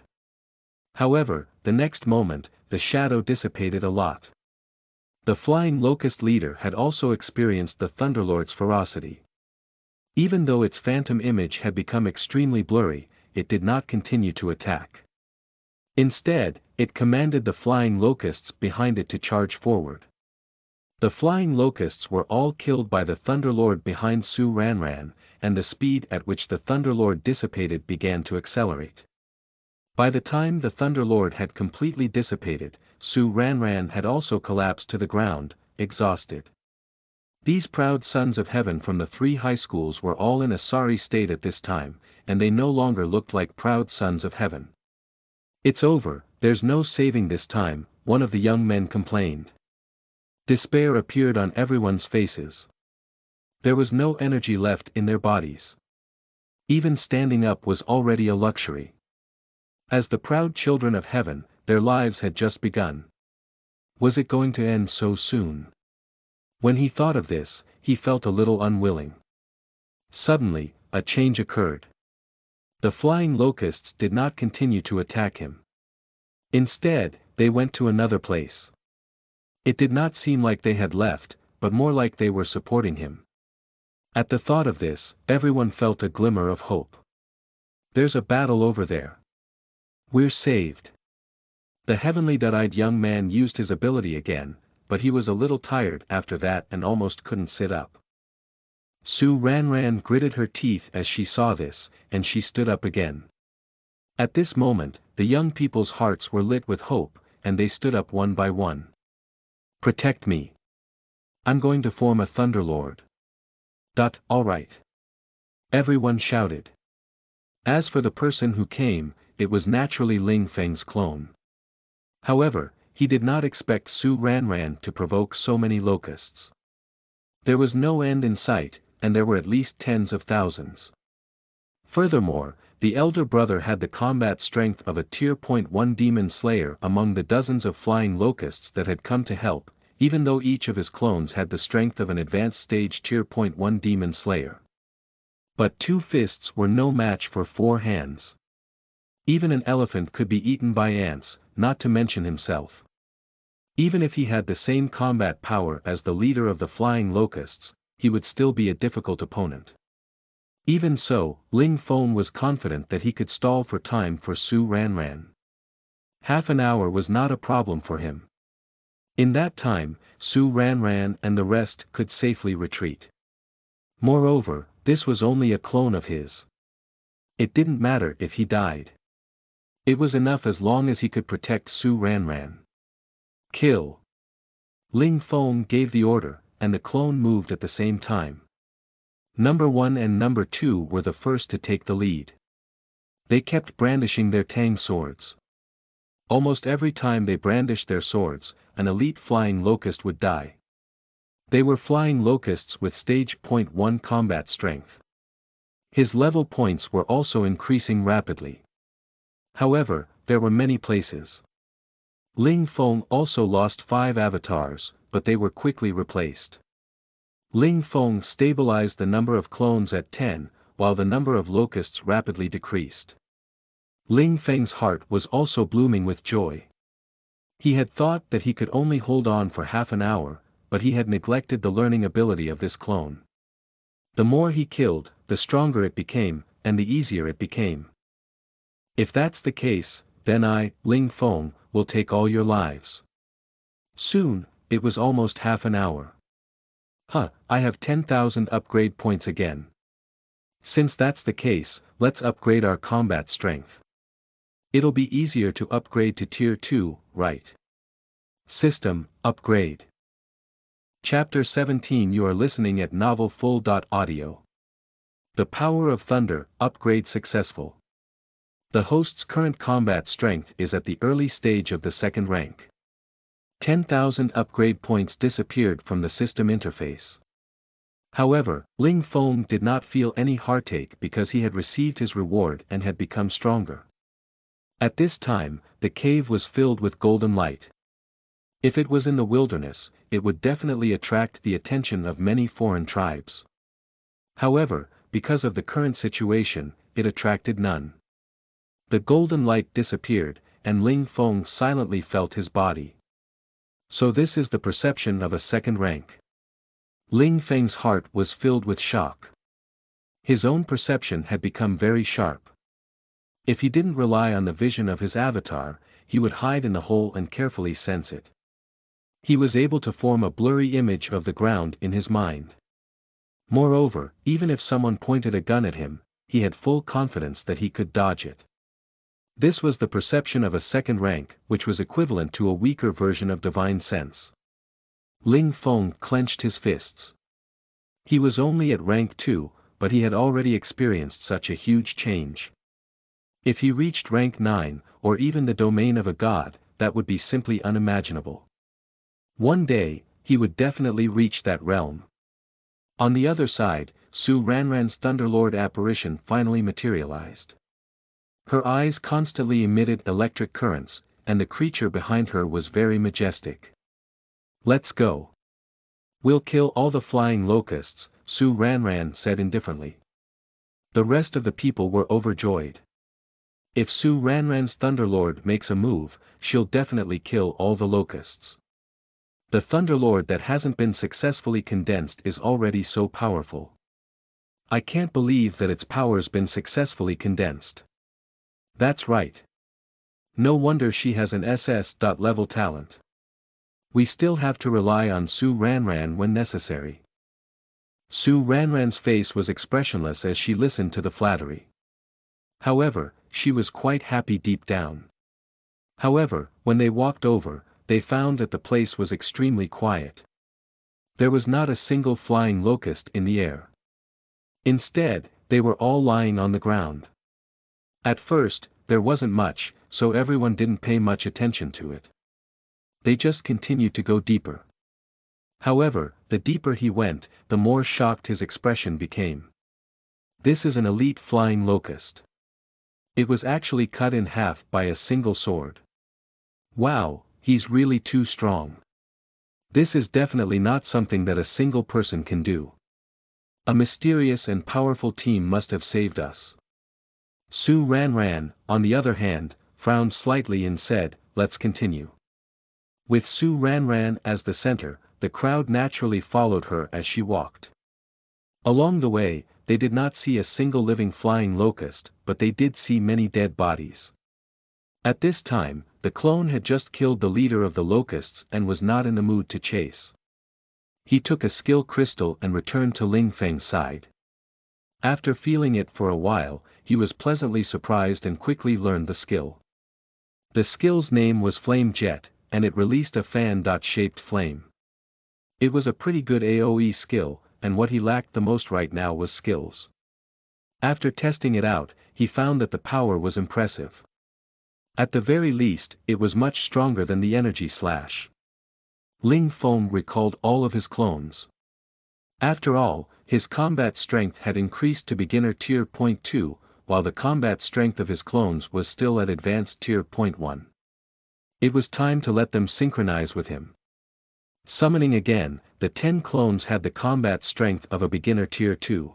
However, the next moment, the shadow dissipated a lot. The flying locust leader had also experienced the Thunderlord's ferocity. Even though its phantom image had become extremely blurry, it did not continue to attack. Instead, it commanded the flying locusts behind it to charge forward. The flying locusts were all killed by the Thunderlord behind Su Ranran, and the speed at which the Thunderlord dissipated began to accelerate. By the time the Thunderlord had completely dissipated, Su Ranran had also collapsed to the ground, exhausted. These proud sons of heaven from the 3 high schools were all in a sorry state at this time, and they no longer looked like proud sons of heaven. "It's over, there's no saving this time," one of the young men complained. Despair appeared on everyone's faces. There was no energy left in their bodies. Even standing up was already a luxury. As the proud children of heaven, their lives had just begun. Was it going to end so soon? When he thought of this, he felt a little unwilling. Suddenly, a change occurred. The flying locusts did not continue to attack him. Instead, they went to another place. It did not seem like they had left, but more like they were supporting him. At the thought of this, everyone felt a glimmer of hope. "There's a battle over there. We're saved." The heavenly-eyed young man used his ability again, but he was a little tired after that and almost couldn't sit up. Su Ranran gritted her teeth as she saw this, and she stood up again. At this moment, the young people's hearts were lit with hope, and they stood up one by one. "Protect me. I'm going to form a Thunderlord." All right. Everyone shouted. As for the person who came, it was naturally Ling Feng's clone. However, he did not expect Su Ranran to provoke so many locusts. There was no end in sight, and there were at least tens of thousands. Furthermore, the elder brother had the combat strength of a Tier 1 demon slayer among the dozens of flying locusts that had come to help, even though each of his clones had the strength of an advanced stage Tier 1 demon slayer. But 2 fists were no match for 4 hands. Even an elephant could be eaten by ants, not to mention himself. Even if he had the same combat power as the leader of the flying locusts, he would still be a difficult opponent. Even so, Ling Feng was confident that he could stall for time for Su Ranran. Half an hour was not a problem for him. In that time, Su Ranran and the rest could safely retreat. Moreover, this was only a clone of his. It didn't matter if he died. It was enough as long as he could protect Su Ranran. "Kill!" Ling Feng gave the order, and the clone moved at the same time. Number 1 and Number 2 were the first to take the lead. They kept brandishing their tang swords. Almost every time they brandished their swords, an elite flying locust would die. They were flying locusts with stage 1 combat strength. His level points were also increasing rapidly. However, there were many places. Ling Feng also lost 5 avatars, but they were quickly replaced. Ling Feng stabilized the number of clones at 10, while the number of locusts rapidly decreased. Ling Feng's heart was also blooming with joy. He had thought that he could only hold on for half an hour, but he had neglected the learning ability of this clone. The more he killed, the stronger it became, and the easier it became. If that's the case, then I, Ling Feng, will take all your lives. Soon, it was almost half an hour. I have 10,000 upgrade points again. Since that's the case, let's upgrade our combat strength. It'll be easier to upgrade to tier 2, right? System, upgrade. Chapter 17. You are listening at NovelFull.audio. The Power of Thunder, upgrade successful. The host's current combat strength is at the early stage of the second rank. 10,000 upgrade points disappeared from the system interface. However, Ling Feng did not feel any heartache because he had received his reward and had become stronger. At this time, the cave was filled with golden light. If it was in the wilderness, it would definitely attract the attention of many foreign tribes. However, because of the current situation, it attracted none. The golden light disappeared, and Ling Feng silently felt his body. So this is the perception of a second rank. Ling Feng's heart was filled with shock. His own perception had become very sharp. If he didn't rely on the vision of his avatar, he would hide in the hole and carefully sense it. He was able to form a blurry image of the ground in his mind. Moreover, even if someone pointed a gun at him, he had full confidence that he could dodge it. This was the perception of a second rank, which was equivalent to a weaker version of divine sense. Ling Feng clenched his fists. He was only at rank 2, but he had already experienced such a huge change. If he reached rank 9, or even the domain of a god, that would be simply unimaginable. One day, he would definitely reach that realm. On the other side, Su Ranran's Thunderlord apparition finally materialized. Her eyes constantly emitted electric currents, and the creature behind her was very majestic. Let's go. We'll kill all the flying locusts, Su Ranran said indifferently. The rest of the people were overjoyed. If Su Ranran's Thunderlord makes a move, she'll definitely kill all the locusts. The Thunderlord that hasn't been successfully condensed is already so powerful. I can't believe that its power's been successfully condensed. That's right. No wonder she has an SS.level talent. We still have to rely on Su Ranran when necessary. Su Ranran's face was expressionless as she listened to the flattery. However, she was quite happy deep down. However, when they walked over, they found that the place was extremely quiet. There was not a single flying locust in the air. Instead, they were all lying on the ground. At first, there wasn't much, so everyone didn't pay much attention to it. They just continued to go deeper. However, the deeper he went, the more shocked his expression became. This is an elite flying locust. It was actually cut in half by a single sword. Wow, he's really too strong. This is definitely not something that a single person can do. A mysterious and powerful team must have saved us. Su Ranran, on the other hand, frowned slightly and said, let's continue. With Su Ranran as the center, the crowd naturally followed her as she walked. Along the way, they did not see a single living flying locust, but they did see many dead bodies. At this time, the clone had just killed the leader of the locusts and was not in the mood to chase. He took a skill crystal and returned to Ling Feng's side. After feeling it for a while, he was pleasantly surprised and quickly learned the skill. The skill's name was Flame Jet, and it released a fan-shaped flame. It was a pretty good AoE skill, and what he lacked the most right now was skills. After testing it out, he found that the power was impressive. At the very least, it was much stronger than the Energy Slash. Ling Feng recalled all of his clones. After all, his combat strength had increased to beginner tier 2, while the combat strength of his clones was still at advanced tier 1. It was time to let them synchronize with him. Summoning again, the 10 clones had the combat strength of a beginner tier 2.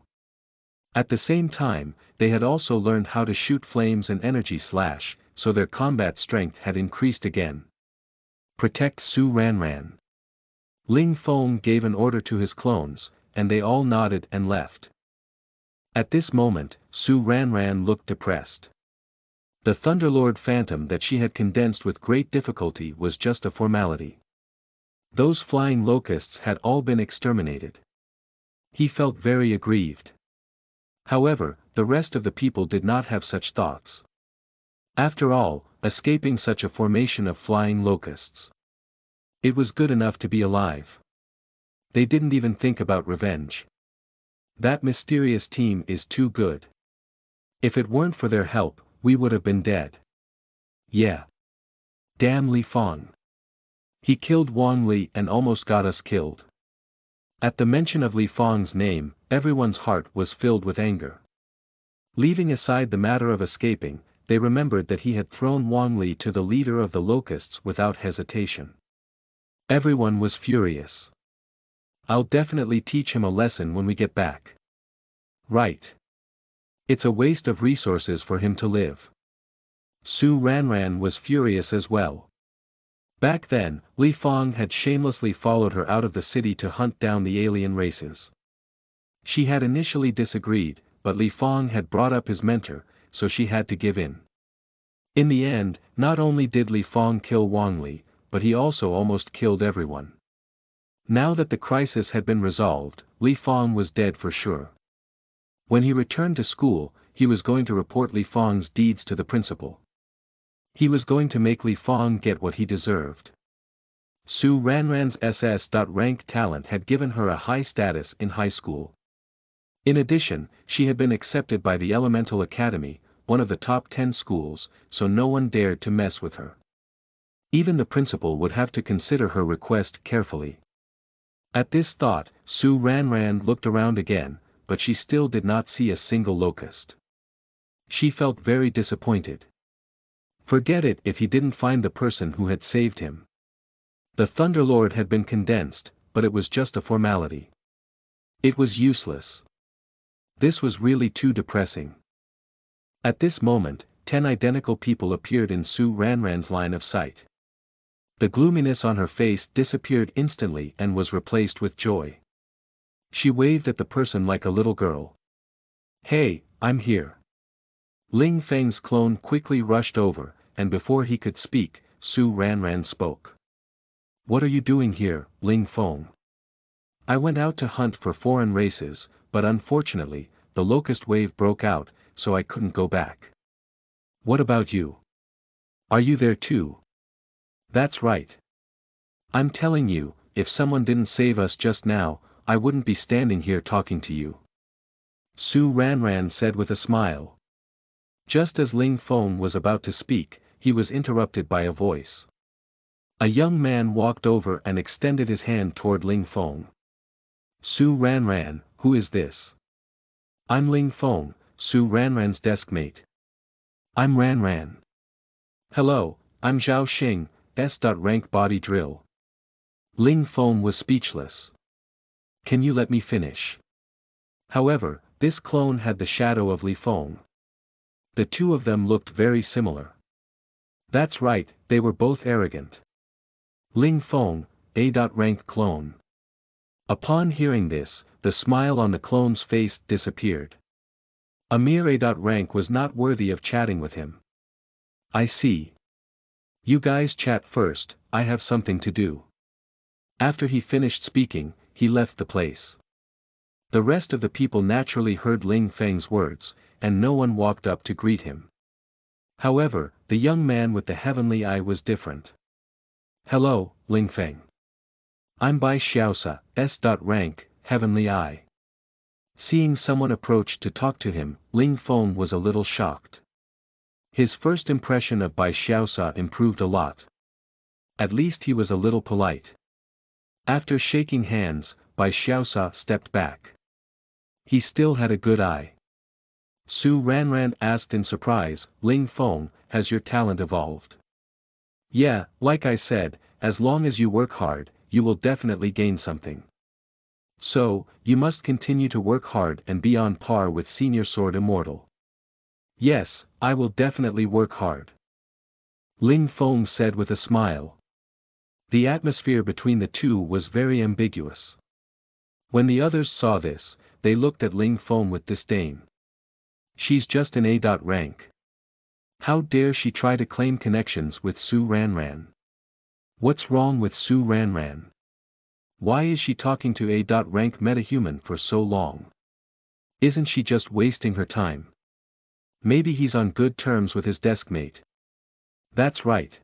At the same time, they had also learned how to shoot flames and Energy Slash, so their combat strength had increased again. Protect Su Ranran. Ling Feng gave an order to his clones, and they all nodded and left. At this moment, Su Ranran looked depressed. The Thunderlord phantom that she had condensed with great difficulty was just a formality. Those flying locusts had all been exterminated. He felt very aggrieved. However, the rest of the people did not have such thoughts. After all, escaping such a formation of flying locusts. It was good enough to be alive. They didn't even think about revenge. That mysterious team is too good. If it weren't for their help, we would have been dead. Yeah. Damn Li Fong. He killed Wang Li and almost got us killed. At the mention of Li Fong's name, everyone's heart was filled with anger. Leaving aside the matter of escaping, they remembered that he had thrown Wang Li to the leader of the locusts without hesitation. Everyone was furious. I'll definitely teach him a lesson when we get back. Right. It's a waste of resources for him to live. Su Ranran was furious as well. Back then, Li Fong had shamelessly followed her out of the city to hunt down the alien races. She had initially disagreed, but Li Fong had brought up his mentor, so she had to give in. In the end, not only did Li Fong kill Wang Li, but he also almost killed everyone. Now that the crisis had been resolved, Li Fong was dead for sure. When he returned to school, he was going to report Li Fong's deeds to the principal. He was going to make Li Fong get what he deserved. Su Ranran's SS.rank talent had given her a high status in high school. In addition, she had been accepted by the Elemental Academy, one of the top 10 schools, so no one dared to mess with her. Even the principal would have to consider her request carefully. At this thought, Su Ranran looked around again, but she still did not see a single locust. She felt very disappointed. Forget it if he didn't find the person who had saved him. The Thunderlord had been condensed, but it was just a formality. It was useless. This was really too depressing. At this moment, 10 identical people appeared in Su Ranran's line of sight. The gloominess on her face disappeared instantly and was replaced with joy. She waved at the person like a little girl. Hey, I'm here. Ling Feng's clone quickly rushed over, and before he could speak, Su Ranran spoke. What are you doing here, Ling Feng? I went out to hunt for foreign races, but unfortunately, the locust wave broke out, so I couldn't go back. What about you? Are you there too? That's right. I'm telling you, if someone didn't save us just now, I wouldn't be standing here talking to you. Su Ranran said with a smile. Just as Ling Feng was about to speak, he was interrupted by a voice. A young man walked over and extended his hand toward Ling Feng. Su Ranran, who is this? I'm Ling Feng, Su Ranran's desk mate. I'm Ranran. Hello, I'm Zhao Xing, S.rank body drill. Ling Feng was speechless. Can you let me finish? However, this clone had the shadow of Li Feng. The two of them looked very similar. That's right, they were both arrogant. Ling Feng, A.rank clone. Upon hearing this, the smile on the clone's face disappeared. A mere A.rank was not worthy of chatting with him. I see. You guys chat first, I have something to do. After he finished speaking, he left the place. The rest of the people naturally heard Ling Feng's words, and no one walked up to greet him. However, the young man with the heavenly eye was different. Hello, Ling Feng. I'm Bai Xiaosa, S.rank, heavenly eye. Seeing someone approach to talk to him, Ling Feng was a little shocked. His first impression of Bai Xiaosa improved a lot. At least he was a little polite. After shaking hands, Bai Xiaosa stepped back. He still had a good eye. Su Ranran asked in surprise, Ling Feng, has your talent evolved? Yeah, like I said, as long as you work hard, you will definitely gain something. So, you must continue to work hard and be on par with Senior Sword Immortal. Yes, I will definitely work hard. Ling Feng said with a smile. The atmosphere between the two was very ambiguous. When the others saw this, they looked at Ling Feng with disdain. She's just an A.rank. How dare she try to claim connections with Su Ranran? What's wrong with Su Ranran? Why is she talking to A.rank metahuman for so long? Isn't she just wasting her time? Maybe he's on good terms with his deskmate. That's right.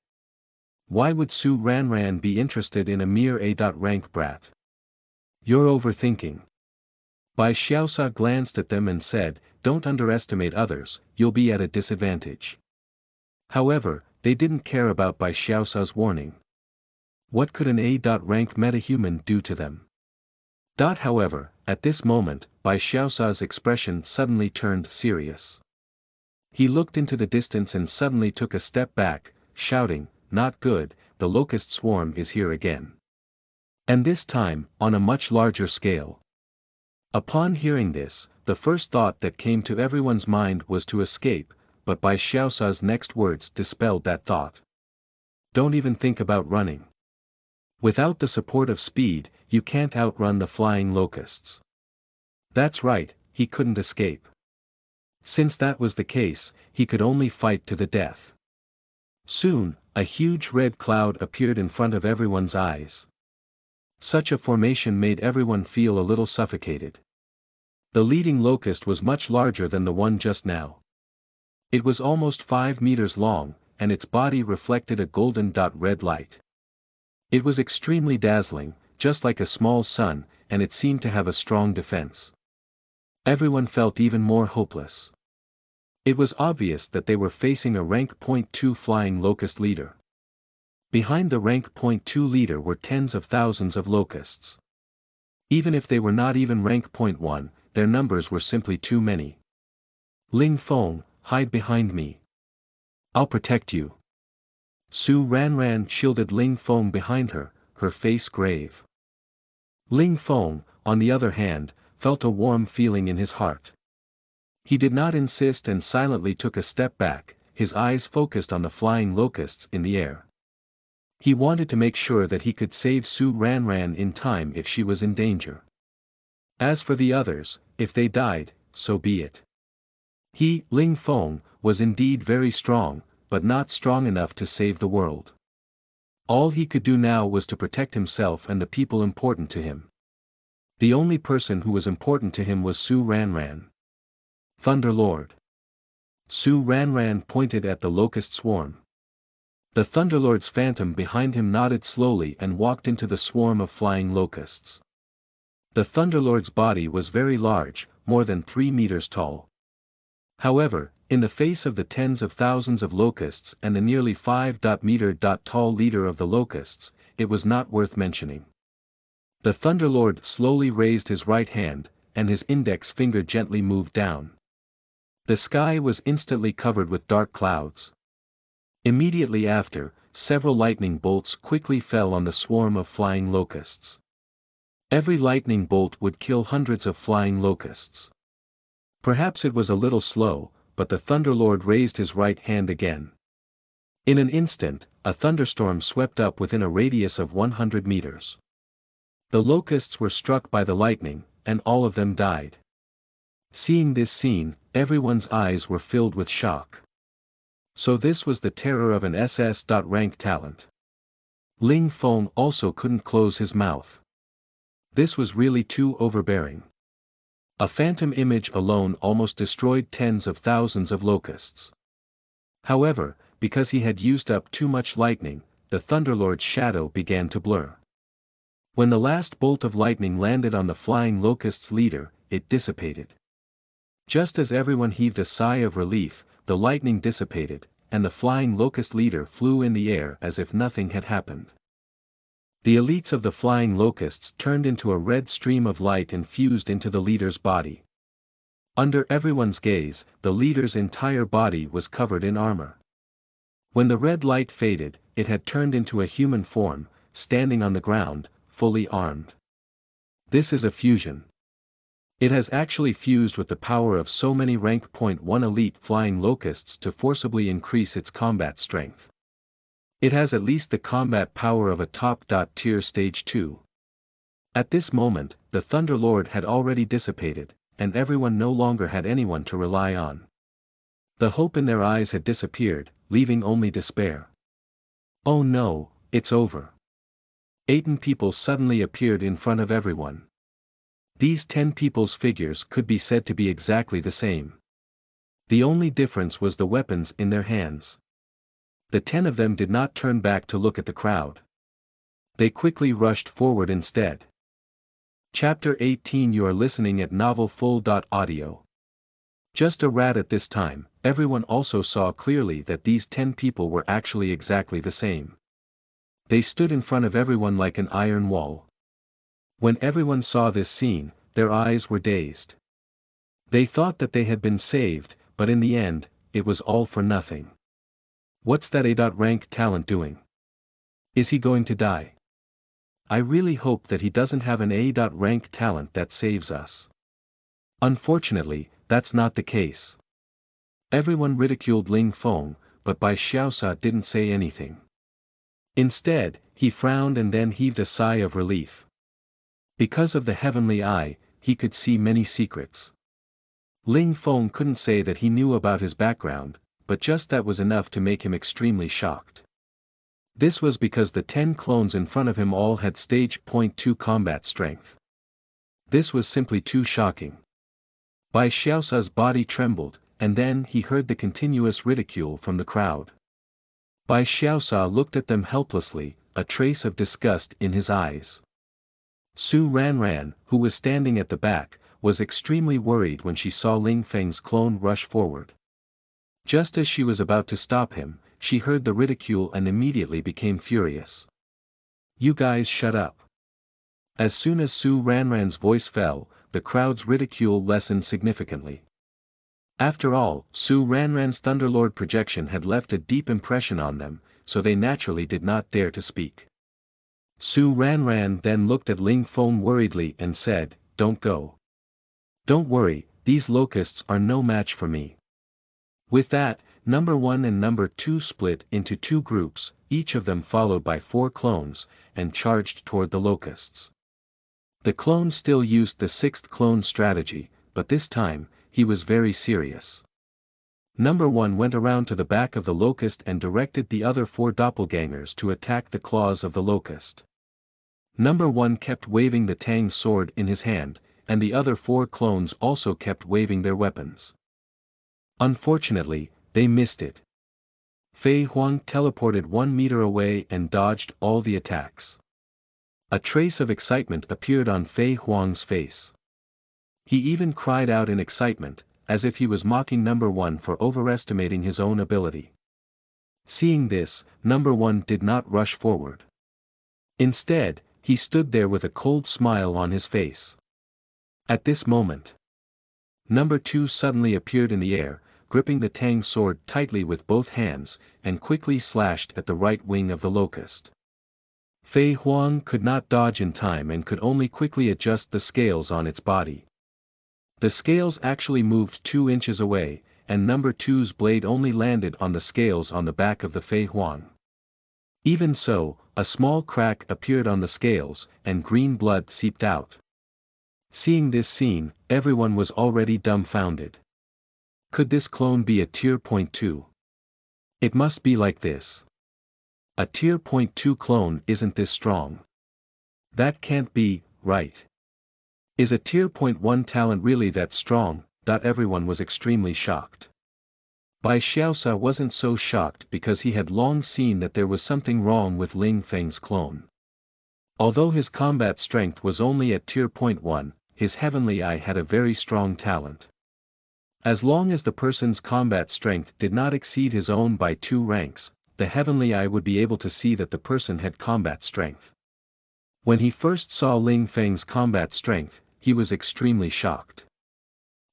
Why would Su Ranran be interested in a mere A.rank brat? You're overthinking. Bai Xiaosa glanced at them and said, don't underestimate others, you'll be at a disadvantage. However, they didn't care about Bai Xiaosa's warning. What could an A.rank metahuman do to them? However, at this moment, Bai Xiaosa's expression suddenly turned serious. He looked into the distance and suddenly took a step back, shouting, not good, the locust swarm is here again. And this time, on a much larger scale. Upon hearing this, the first thought that came to everyone's mind was to escape, but Bai Xiaosa's next words dispelled that thought. Don't even think about running. Without the support of speed, you can't outrun the flying locusts. That's right, he couldn't escape. Since that was the case, he could only fight to the death. Soon, a huge red cloud appeared in front of everyone's eyes. Such a formation made everyone feel a little suffocated. The leading locust was much larger than the one just now. It was almost 5 meters long, and its body reflected a golden red light. It was extremely dazzling, just like a small sun, and it seemed to have a strong defense. Everyone felt even more hopeless. It was obvious that they were facing a rank .2 flying locust leader. Behind the rank .2 leader were tens of thousands of locusts. Even if they were not even rank .1, their numbers were simply too many. Ling Feng, hide behind me. I'll protect you. Su Ranran shielded Ling Feng behind her, her face grave. Ling Feng, on the other hand, felt a warm feeling in his heart. He did not insist and silently took a step back, his eyes focused on the flying locusts in the air. He wanted to make sure that he could save Su Ranran in time if she was in danger. As for the others, if they died, so be it. He, Ling Feng, was indeed very strong, but not strong enough to save the world. All he could do now was to protect himself and the people important to him. The only person who was important to him was Su Ranran. Thunderlord. Su Ranran pointed at the locust swarm. The Thunderlord's phantom behind him nodded slowly and walked into the swarm of flying locusts. The Thunderlord's body was very large, more than 3 meters tall. However, in the face of the tens of thousands of locusts and the nearly 5-meter tall leader of the locusts, it was not worth mentioning. The Thunderlord slowly raised his right hand, and his index finger gently moved down. The sky was instantly covered with dark clouds. Immediately after, several lightning bolts quickly fell on the swarm of flying locusts. Every lightning bolt would kill hundreds of flying locusts. Perhaps it was a little slow, but the Thunderlord raised his right hand again. In an instant, a thunderstorm swept up within a radius of 100 meters. The locusts were struck by the lightning, and all of them died. Seeing this scene, everyone's eyes were filled with shock. So this was the terror of an SS.rank talent. Ling Feng also couldn't close his mouth. This was really too overbearing. A phantom image alone almost destroyed tens of thousands of locusts. However, because he had used up too much lightning, the Thunderlord's shadow began to blur. When the last bolt of lightning landed on the flying locust's leader, it dissipated. Just as everyone heaved a sigh of relief, the lightning dissipated, and the flying locust leader flew in the air as if nothing had happened. The elites of the flying locusts turned into a red stream of light and fused into the leader's body. Under everyone's gaze, the leader's entire body was covered in armor. When the red light faded, it had turned into a human form, standing on the ground, fully armed. This is a fusion. It has actually fused with the power of so many rank .1 elite flying locusts to forcibly increase its combat strength. It has at least the combat power of a top-tier stage 2. At this moment, the Thunderlord had already dissipated, and everyone no longer had anyone to rely on. The hope in their eyes had disappeared, leaving only despair. Oh no, it's over. 8 people suddenly appeared in front of everyone. These 10 people's figures could be said to be exactly the same. The only difference was the weapons in their hands. The 10 of them did not turn back to look at the crowd. They quickly rushed forward instead. Chapter 18. You are listening at NovelFull.audio. Just a rat at this time, everyone also saw clearly that these 10 people were actually exactly the same. They stood in front of everyone like an iron wall. When everyone saw this scene, their eyes were dazed. They thought that they had been saved, but in the end, it was all for nothing. What's that A.Rank talent doing? Is he going to die? I really hope that he doesn't have an A.Rank talent that saves us. Unfortunately, that's not the case. Everyone ridiculed Ling Feng, but Bai Xiaosa didn't say anything. Instead, he frowned and then heaved a sigh of relief. Because of the heavenly eye, he could see many secrets. Ling Feng couldn't say that he knew about his background, but just that was enough to make him extremely shocked. This was because the 10 clones in front of him all had stage 2 combat strength. This was simply too shocking. Bai Xiaosa's body trembled, and then he heard the continuous ridicule from the crowd. Bai Xiaosa looked at them helplessly, a trace of disgust in his eyes. Su Ranran, who was standing at the back, was extremely worried when she saw Ling Feng's clone rush forward. Just as she was about to stop him, she heard the ridicule and immediately became furious. You guys shut up. As soon as Su Ranran's voice fell, the crowd's ridicule lessened significantly. After all, Su Ranran's Thunderlord projection had left a deep impression on them, so they naturally did not dare to speak. Su Ranran then looked at Ling Feng worriedly and said, "Don't go. Don't worry, these locusts are no match for me." With that, number 1 and number 2 split into 2 groups, each of them followed by 4 clones, and charged toward the locusts. The clone still used the 6th clone strategy, but this time, he was very serious. Number 1 went around to the back of the locust and directed the other 4 doppelgangers to attack the claws of the locust. Number 1 kept waving the Tang sword in his hand, and the other 4 clones also kept waving their weapons. Unfortunately, they missed it. Fei Huang teleported 1 meter away and dodged all the attacks. A trace of excitement appeared on Fei Huang's face. He even cried out in excitement, as if he was mocking number 1 for overestimating his own ability. Seeing this, number 1 did not rush forward. Instead, he stood there with a cold smile on his face. At this moment, number 2 suddenly appeared in the air, gripping the Tang sword tightly with both hands, and quickly slashed at the right wing of the locust. Fei Huang could not dodge in time and could only quickly adjust the scales on its body. The scales actually moved 2 inches away, and number 2's blade only landed on the scales on the back of the Fei Huang. Even so, a small crack appeared on the scales, and green blood seeped out. Seeing this scene, everyone was already dumbfounded. Could this clone be a tier 2? It must be like this. A tier 2 clone isn't this strong. That can't be, right? Is a tier 1 talent really that strong? Everyone was extremely shocked. Bai Xiaosa wasn't so shocked because he had long seen that there was something wrong with Ling Feng's clone. Although his combat strength was only at tier 1, his heavenly eye had a very strong talent. As long as the person's combat strength did not exceed his own by 2 ranks, the heavenly eye would be able to see that the person had combat strength. When he first saw Ling Feng's combat strength, he was extremely shocked.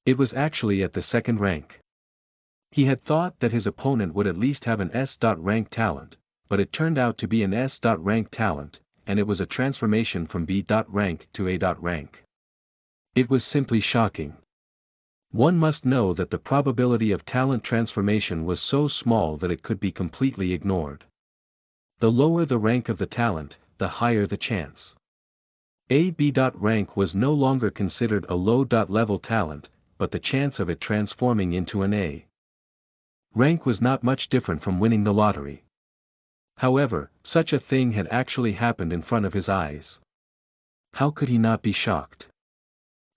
It was actually at the 2nd rank. He had thought that his opponent would at least have an S.rank talent, but it turned out to be an S.rank talent, and it was a transformation from B.rank to A.rank. It was simply shocking. One must know that the probability of talent transformation was so small that it could be completely ignored. The lower the rank of the talent, the higher the chance. A.B.rank was no longer considered a low-level talent, but the chance of it transforming into an A. Rank was not much different from winning the lottery. However, such a thing had actually happened in front of his eyes. How could he not be shocked?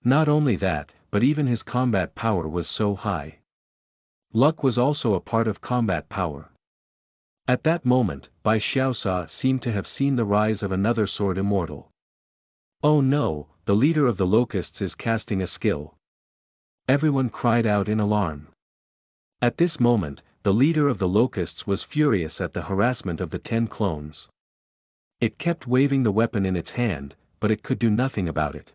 Not only that, but even his combat power was so high. Luck was also a part of combat power. At that moment, Bai Xiaosa seemed to have seen the rise of another sword immortal. Oh no, the leader of the locusts is casting a skill. Everyone cried out in alarm. At this moment, the leader of the locusts was furious at the harassment of the 10 clones. It kept waving the weapon in its hand, but it could do nothing about it.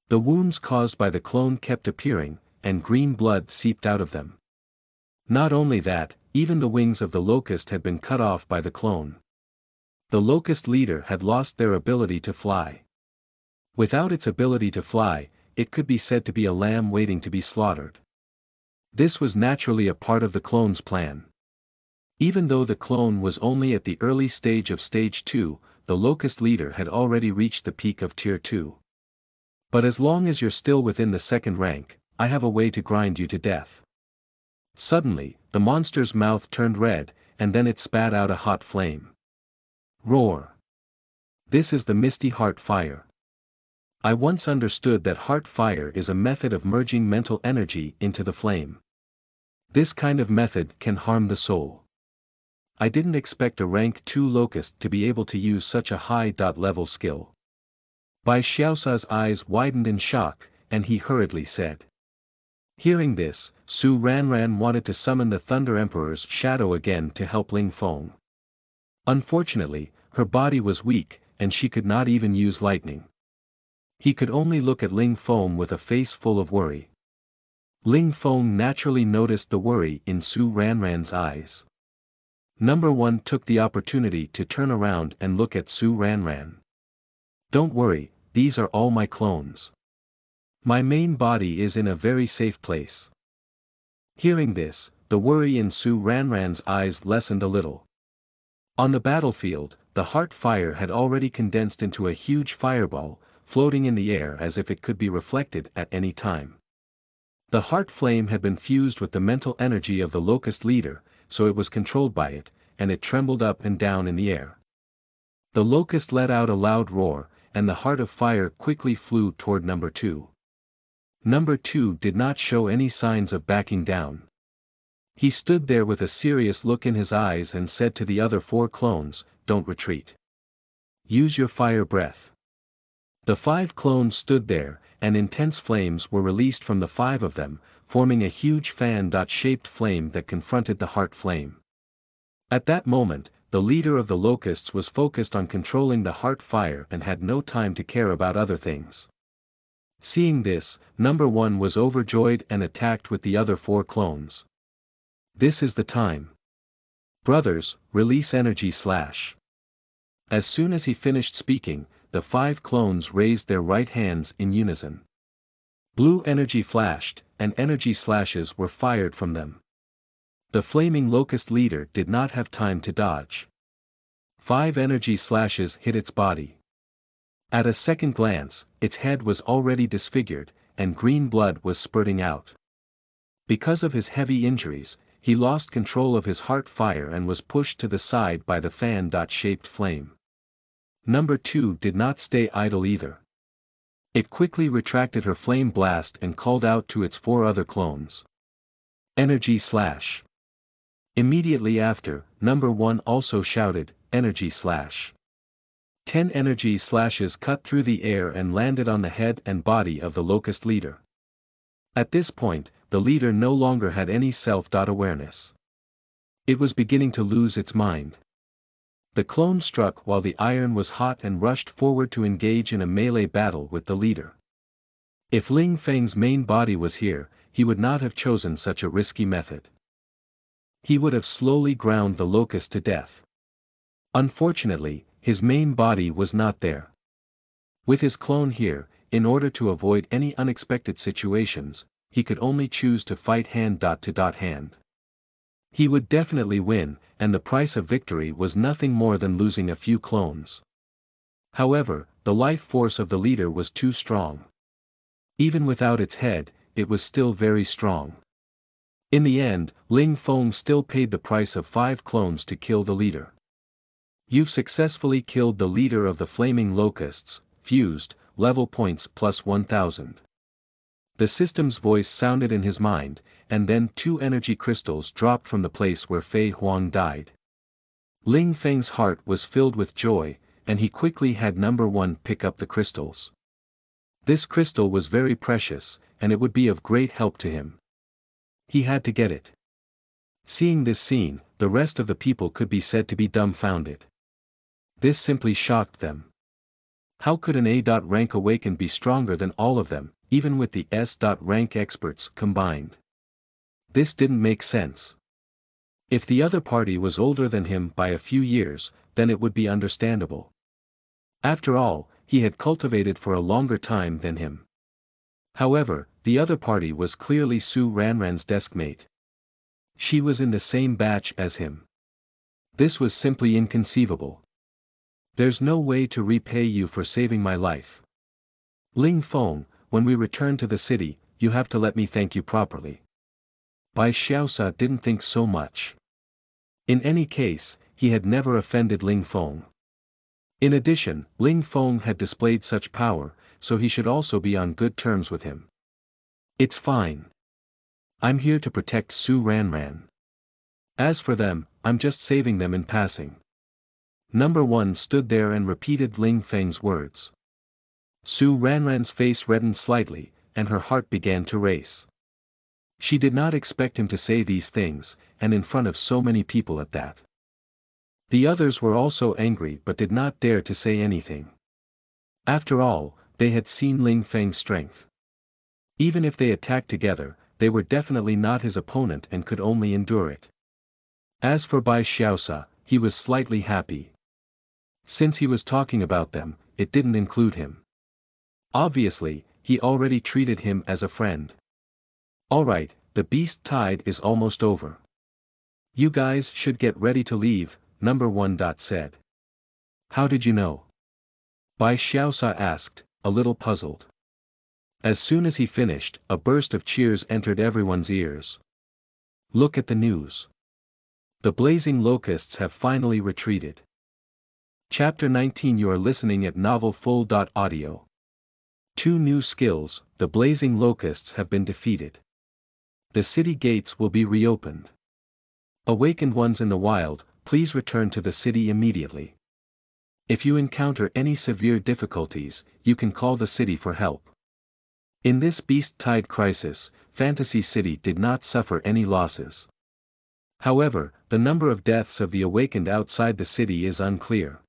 The wounds caused by the clone kept appearing, and green blood seeped out of them. Not only that, even the wings of the locust had been cut off by the clone. The locust leader had lost their ability to fly. Without its ability to fly, it could be said to be a lamb waiting to be slaughtered. This was naturally a part of the clone's plan. Even though the clone was only at the early stage of stage 2, the locust leader had already reached the peak of tier 2. But as long as you're still within the second rank, I have a way to grind you to death. Suddenly, the monster's mouth turned red, and then it spat out a hot flame. Roar! This is the Misty Heart Fire. I once understood that heart fire is a method of merging mental energy into the flame. This kind of method can harm the soul. I didn't expect a rank 2 locust to be able to use such a high-level skill. Bai Xiaosa's eyes widened in shock, and he hurriedly said. Hearing this, Su Ranran wanted to summon the Thunder Emperor's shadow again to help Ling Feng. Unfortunately, her body was weak, and she could not even use lightning. He could only look at Ling Feng with a face full of worry. Ling Feng naturally noticed the worry in Su Ranran's eyes. Number 1 took the opportunity to turn around and look at Su Ranran. Don't worry, these are all my clones. My main body is in a very safe place. Hearing this, the worry in Su Ranran's eyes lessened a little. On the battlefield, the heart fire had already condensed into a huge fireball, floating in the air as if it could be reflected at any time. The heart flame had been fused with the mental energy of the locust leader, so it was controlled by it, and it trembled up and down in the air. The locust let out a loud roar, and the heart of fire quickly flew toward number 2. Number 2 did not show any signs of backing down. He stood there with a serious look in his eyes and said to the other 4 clones, "Don't retreat. Use your fire breath." The 5 clones stood there, and intense flames were released from the 5 of them, forming a huge fan-shaped flame that confronted the heart flame. At that moment, the leader of the locusts was focused on controlling the heart fire and had no time to care about other things. Seeing this, number 1 was overjoyed and attacked with the other 4 clones. This is the time. Brothers, release energy slash. As soon as he finished speaking, the 5 clones raised their right hands in unison. Blue energy flashed, and energy slashes were fired from them. The flaming locust leader did not have time to dodge. 5 energy slashes hit its body. At a second glance, its head was already disfigured, and green blood was spurting out. Because of his heavy injuries, he lost control of his heart fire and was pushed to the side by the fan-shaped flame. Number 2 did not stay idle either. It quickly retracted her flame blast and called out to its 4 other clones. Energy slash. Immediately after, number 1 also shouted, Energy slash. 10 energy slashes cut through the air and landed on the head and body of the locust leader. At this point, the leader no longer had any self-awareness. It was beginning to lose its mind. The clone struck while the iron was hot and rushed forward to engage in a melee battle with the leader. If Ling Feng's main body was here, he would not have chosen such a risky method. He would have slowly ground the locust to death. Unfortunately, his main body was not there. With his clone here, in order to avoid any unexpected situations, he could only choose to fight hand-to-hand. He would definitely win, and the price of victory was nothing more than losing a few clones. However, the life force of the leader was too strong. Even without its head, it was still very strong. In the end, Ling Feng still paid the price of 5 clones to kill the leader. You've successfully killed the leader of the Flaming Locusts, fused, level points plus 1000. The system's voice sounded in his mind, and then 2 energy crystals dropped from the place where Fei Huang died. Ling Feng's heart was filled with joy, and he quickly had number 1 pick up the crystals. This crystal was very precious, and it would be of great help to him. He had to get it. Seeing this scene, the rest of the people could be said to be dumbfounded. This simply shocked them. How could an A.rank awakened be stronger than all of them, even with the S.rank experts combined? This didn't make sense. If the other party was older than him by a few years, then it would be understandable. After all, he had cultivated for a longer time than him. However, the other party was clearly Su Ranran's deskmate. She was in the same batch as him. This was simply inconceivable. There's no way to repay you for saving my life. Ling Feng, when we return to the city, you have to let me thank you properly. Bai Xiaosa didn't think so much. In any case, he had never offended Ling Feng. In addition, Ling Feng had displayed such power, so he should also be on good terms with him. It's fine. I'm here to protect Su Ranran. As for them, I'm just saving them in passing. Number 1 stood there and repeated Ling Feng's words. Su Ranran's face reddened slightly, and her heart began to race. She did not expect him to say these things, and in front of so many people at that. The others were also angry but did not dare to say anything. After all, they had seen Ling Feng's strength. Even if they attacked together, they were definitely not his opponent and could only endure it. As for Bai Xiaosa, he was slightly happy. Since he was talking about them, it didn't include him. Obviously, he already treated him as a friend. Alright, the beast tide is almost over. You guys should get ready to leave, number 1 said. How did you know? Bai Xiaosa asked, a little puzzled. As soon as he finished, a burst of cheers entered everyone's ears. Look at the news. The blazing locusts have finally retreated. Chapter 19. You are listening at NovelFull.audio. 2 new skills, the blazing locusts have been defeated. The city gates will be reopened. Awakened ones in the wild, please return to the city immediately. If you encounter any severe difficulties, you can call the city for help. In this beast tide crisis, Fantasy City did not suffer any losses. However, the number of deaths of the awakened outside the city is unclear.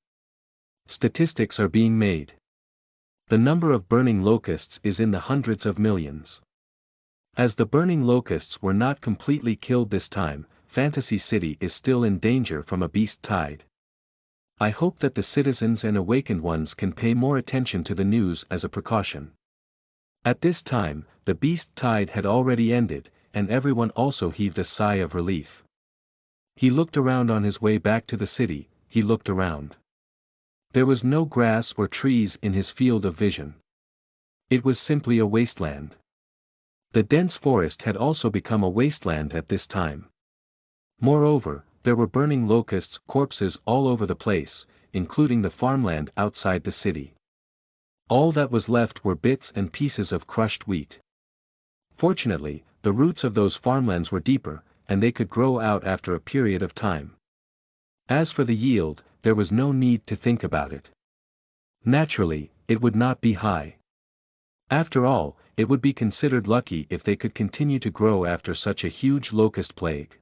Statistics are being made. The number of burning locusts is in the hundreds of millions. As the burning locusts were not completely killed this time, Fantasy City is still in danger from a beast tide. I hope that the citizens and awakened ones can pay more attention to the news as a precaution. At this time, the beast tide had already ended, and everyone also heaved a sigh of relief. He looked around on his way back to the city, he looked around. There was no grass or trees in his field of vision. It was simply a wasteland. The dense forest had also become a wasteland at this time. Moreover, there were burning locusts' corpses all over the place, including the farmland outside the city. All that was left were bits and pieces of crushed wheat. Fortunately, the roots of those farmlands were deeper, and they could grow out after a period of time. As for the yield, there was no need to think about it. Naturally, it would not be high. After all, it would be considered lucky if they could continue to grow after such a huge locust plague.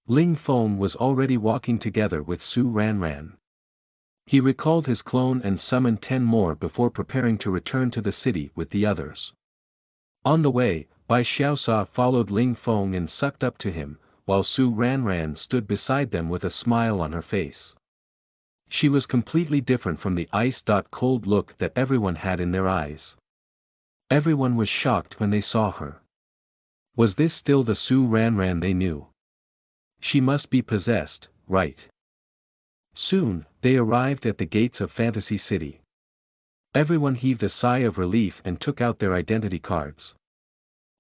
Ling Feng was already walking together with Su Ranran. He recalled his clone and summoned 10 more before preparing to return to the city with the others. On the way, Bai Xiaosa followed Ling Feng and sucked up to him, while Su Ranran stood beside them with a smile on her face. She was completely different from the ice-cold look that everyone had in their eyes. Everyone was shocked when they saw her. Was this still the Su Ranran they knew? She must be possessed, right? Soon, they arrived at the gates of Fantasy City. Everyone heaved a sigh of relief and took out their identity cards.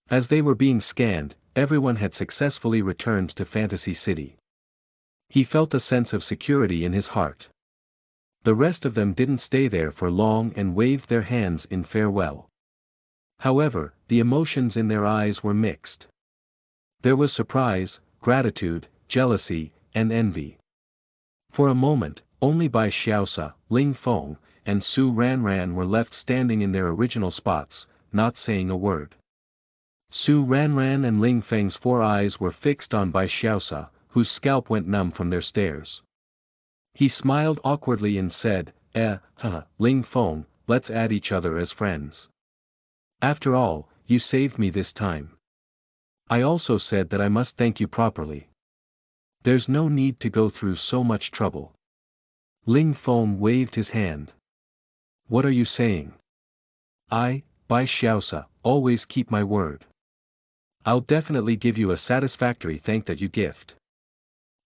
As they were being scanned, everyone had successfully returned to Fantasy City. He felt a sense of security in his heart. The rest of them didn't stay there for long and waved their hands in farewell. However, the emotions in their eyes were mixed. There was surprise, gratitude, jealousy, and envy. For a moment, only Bai Xiaosa, Ling Feng, and Su Ranran were left standing in their original spots, not saying a word. Su Ranran and Ling Feng's 4 eyes were fixed on Bai Xiaosa, whose scalp went numb from their stares. He smiled awkwardly and said, Ling Feng, let's add each other as friends. After all, you saved me this time. I also said that I must thank you properly. There's no need to go through so much trouble. Ling Feng waved his hand. What are you saying? I, Bai Xiaosa, always keep my word. I'll definitely give you a satisfactory thank you gift.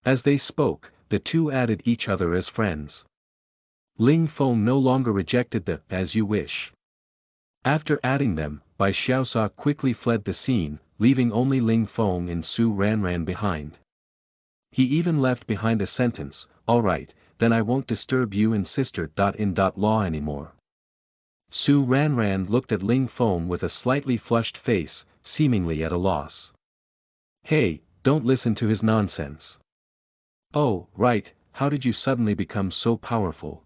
As they spoke, the two added each other as friends. Ling Feng no longer rejected the as you wish. After adding them, Bai Xiaosa quickly fled the scene, leaving only Ling Feng and Su Ranran behind. He even left behind a sentence, all right, then I won't disturb you and sister.in.law anymore. Su Ranran looked at Ling Feng with a slightly flushed face, seemingly at a loss. Hey, don't listen to his nonsense. Oh, right, how did you suddenly become so powerful?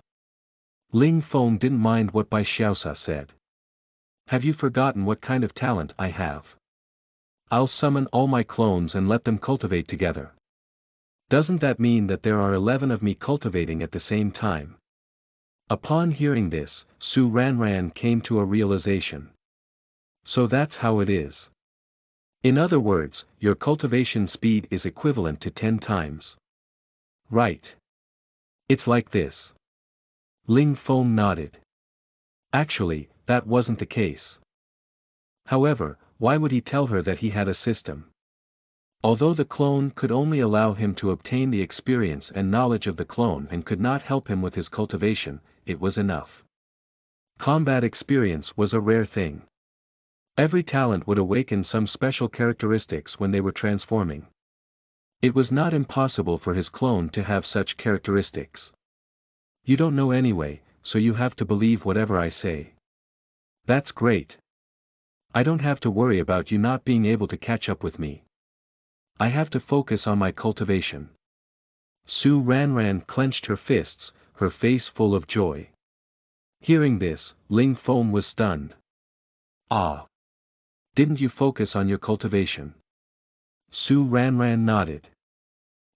Ling Feng didn't mind what Bai Xiaosa said. Have you forgotten what kind of talent I have? I'll summon all my clones and let them cultivate together. Doesn't that mean that there are 11 of me cultivating at the same time? Upon hearing this, Su Ranran came to a realization. So that's how it is. In other words, your cultivation speed is equivalent to 10 times. Right. It's like this. Ling Feng nodded. Actually, that wasn't the case. However, why would he tell her that he had a system? Although the clone could only allow him to obtain the experience and knowledge of the clone and could not help him with his cultivation, it was enough. Combat experience was a rare thing. Every talent would awaken some special characteristics when they were transforming. It was not impossible for his clone to have such characteristics. You don't know anyway, so you have to believe whatever I say. That's great. I don't have to worry about you not being able to catch up with me. I have to focus on my cultivation. Su Ranran clenched her fists, her face full of joy. Hearing this, Ling Feng was stunned. Ah! Didn't you focus on your cultivation? Su Ranran nodded.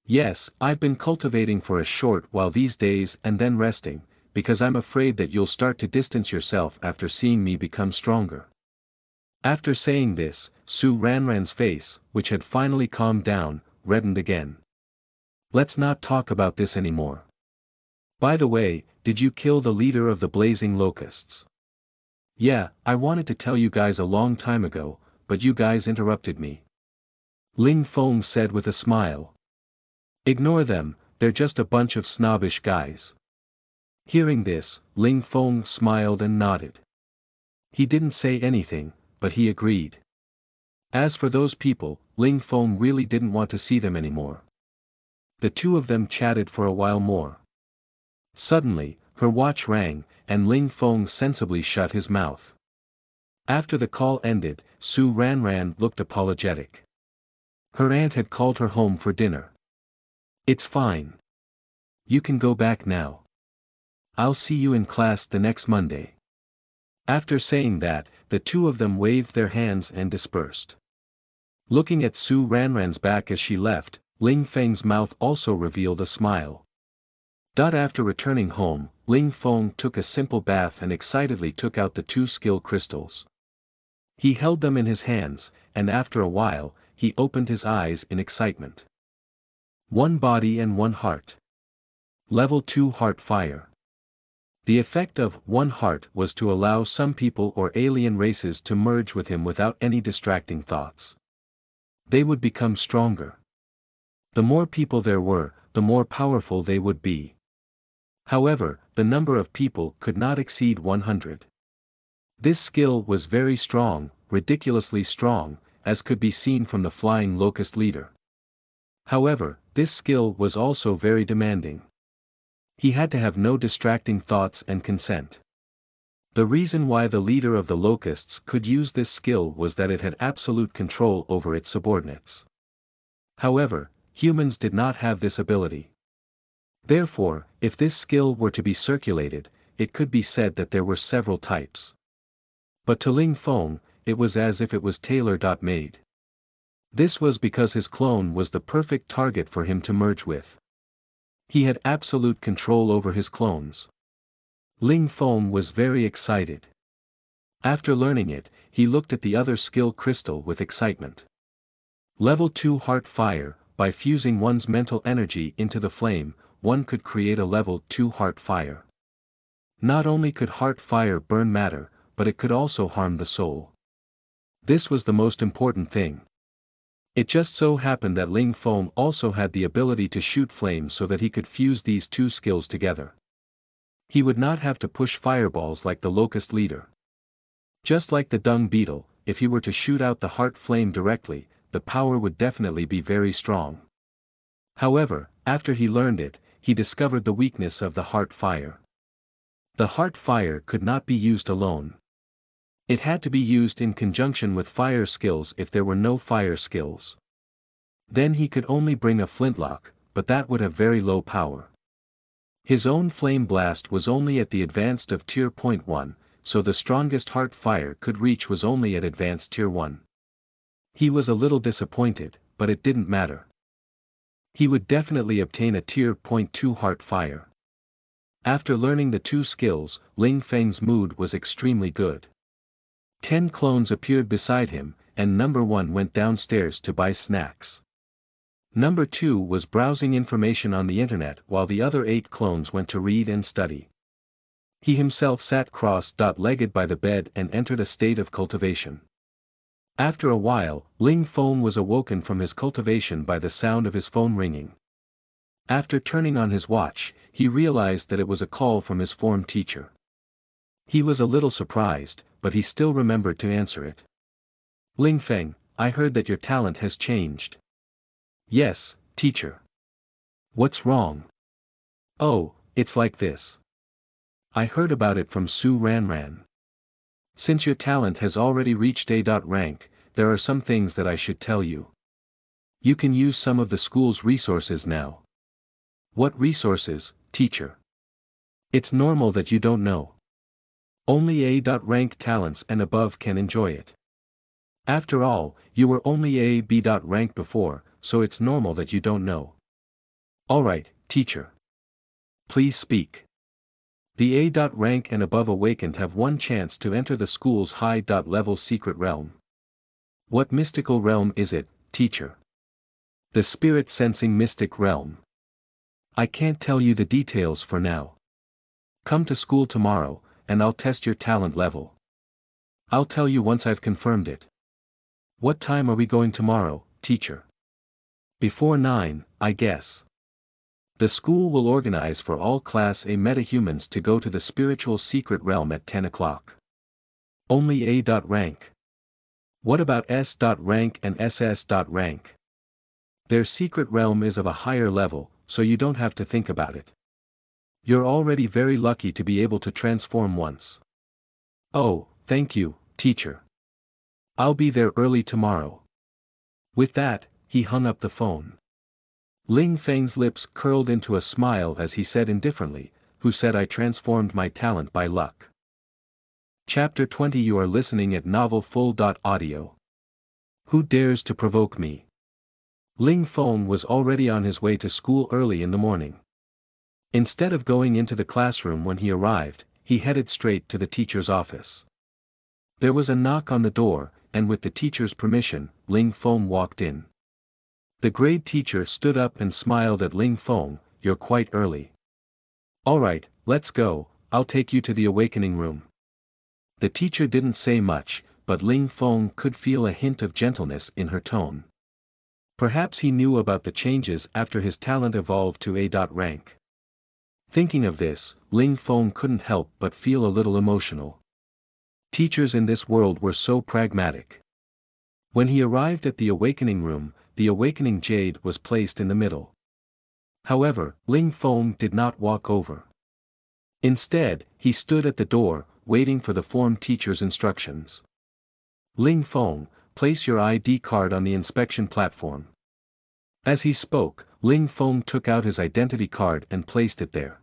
Yes, I've been cultivating for a short while these days and then resting, because I'm afraid that you'll start to distance yourself after seeing me become stronger. After saying this, Su Ranran's face, which had finally calmed down, reddened again. Let's not talk about this anymore. By the way, did you kill the leader of the Blazing Locusts? Yeah, I wanted to tell you guys a long time ago, but you guys interrupted me. Ling Feng said with a smile. Ignore them, they're just a bunch of snobbish guys. Hearing this, Ling Feng smiled and nodded. He didn't say anything, but he agreed. As for those people, Ling Feng really didn't want to see them anymore. The two of them chatted for a while more. Suddenly, her watch rang, and Ling Feng sensibly shut his mouth. After the call ended, Su Ranran looked apologetic. Her aunt had called her home for dinner. It's fine. You can go back now. I'll see you in class the next Monday. After saying that, the two of them waved their hands and dispersed. Looking at Su Ranran's back as she left, Ling Feng's mouth also revealed a smile. After returning home, Ling Feng took a simple bath and excitedly took out the 2 skill crystals. He held them in his hands, and after a while, he opened his eyes in excitement. 1 body and 1 heart. Level 2 heart fire. The effect of 1 heart was to allow some people or alien races to merge with him without any distracting thoughts. They would become stronger. The more people there were, the more powerful they would be. However, the number of people could not exceed 100. This skill was very strong, ridiculously strong, as could be seen from the flying locust leader. However, this skill was also very demanding. He had to have no distracting thoughts and consent. The reason why the leader of the locusts could use this skill was that it had absolute control over its subordinates. However, humans did not have this ability. Therefore, if this skill were to be circulated, it could be said that there were several types. But to Ling Feng, it was as if it was tailor-made. This was because his clone was the perfect target for him to merge with. He had absolute control over his clones. Ling Feng was very excited. After learning it, he looked at the other skill crystal with excitement. Level 2 Heart Fire. By fusing one's mental energy into the flame, one could create a level 2 Heart Fire. Not only could Heart Fire burn matter, but it could also harm the soul. This was the most important thing. It just so happened that Ling Feng also had the ability to shoot flames so that he could fuse these two skills together. He would not have to push fireballs like the locust leader. Just like the dung beetle, if he were to shoot out the heart flame directly, the power would definitely be very strong. However, after he learned it, he discovered the weakness of the heart fire. The heart fire could not be used alone. It had to be used in conjunction with fire skills if there were no fire skills. Then he could only bring a flintlock, but that would have very low power. His own flame blast was only at the advanced of tier 1, so the strongest heart fire could reach was only at advanced tier 1. He was a little disappointed, but it didn't matter. He would definitely obtain a tier 2 heart fire. After learning the two skills, Ling Feng's mood was extremely good. 10 clones appeared beside him, and number 1 went downstairs to buy snacks. Number 2 was browsing information on the internet while the other 8 clones went to read and study. He himself sat cross-legged by the bed and entered a state of cultivation. After a while, Ling Feng was awoken from his cultivation by the sound of his phone ringing. After turning on his watch, he realized that it was a call from his form teacher. He was a little surprised, but he still remembered to answer it. Ling Feng, I heard that your talent has changed. Yes, teacher. What's wrong? Oh, it's like this. I heard about it from Su Ranran. Since your talent has already reached A. rank, there are some things that I should tell you. You can use some of the school's resources now. What resources, teacher? It's normal that you don't know. Only A. rank talents and above can enjoy it. After all, you were only A. B. rank before, so it's normal that you don't know. Alright, teacher. Please speak. The A. rank and above awakened have one chance to enter the school's high level secret realm. What mystical realm is it, teacher? The spirit sensing mystic realm. I can't tell you the details for now. Come to school tomorrow, and I'll test your talent level. I'll tell you once I've confirmed it. What time are we going tomorrow, teacher? Before 9, I guess. The school will organize for all Class A metahumans to go to the spiritual secret realm at 10 o'clock. Only A. rank. What about S. rank and SS. rank? Their secret realm is of a higher level, so you don't have to think about it. You're already very lucky to be able to transform once. Oh, thank you, teacher. I'll be there early tomorrow. With that, he hung up the phone. Ling Feng's lips curled into a smile as he said indifferently, who said I transformed my talent by luck. Chapter 20 You are listening at novelfull.audio. Who dares to provoke me? Ling Feng was already on his way to school early in the morning. Instead of going into the classroom when he arrived, he headed straight to the teacher's office. There was a knock on the door, and with the teacher's permission, Ling Feng walked in. The grade teacher stood up and smiled at Ling Feng, you're quite early. Alright, let's go, I'll take you to the awakening room. The teacher didn't say much, but Ling Feng could feel a hint of gentleness in her tone. Perhaps he knew about the changes after his talent evolved to A. rank. Thinking of this, Ling Feng couldn't help but feel a little emotional. Teachers in this world were so pragmatic. When he arrived at the awakening room, the awakening jade was placed in the middle. However, Ling Feng did not walk over. Instead, he stood at the door, waiting for the form teacher's instructions. Ling Feng, place your ID card on the inspection platform. As he spoke, Ling Feng took out his identity card and placed it there.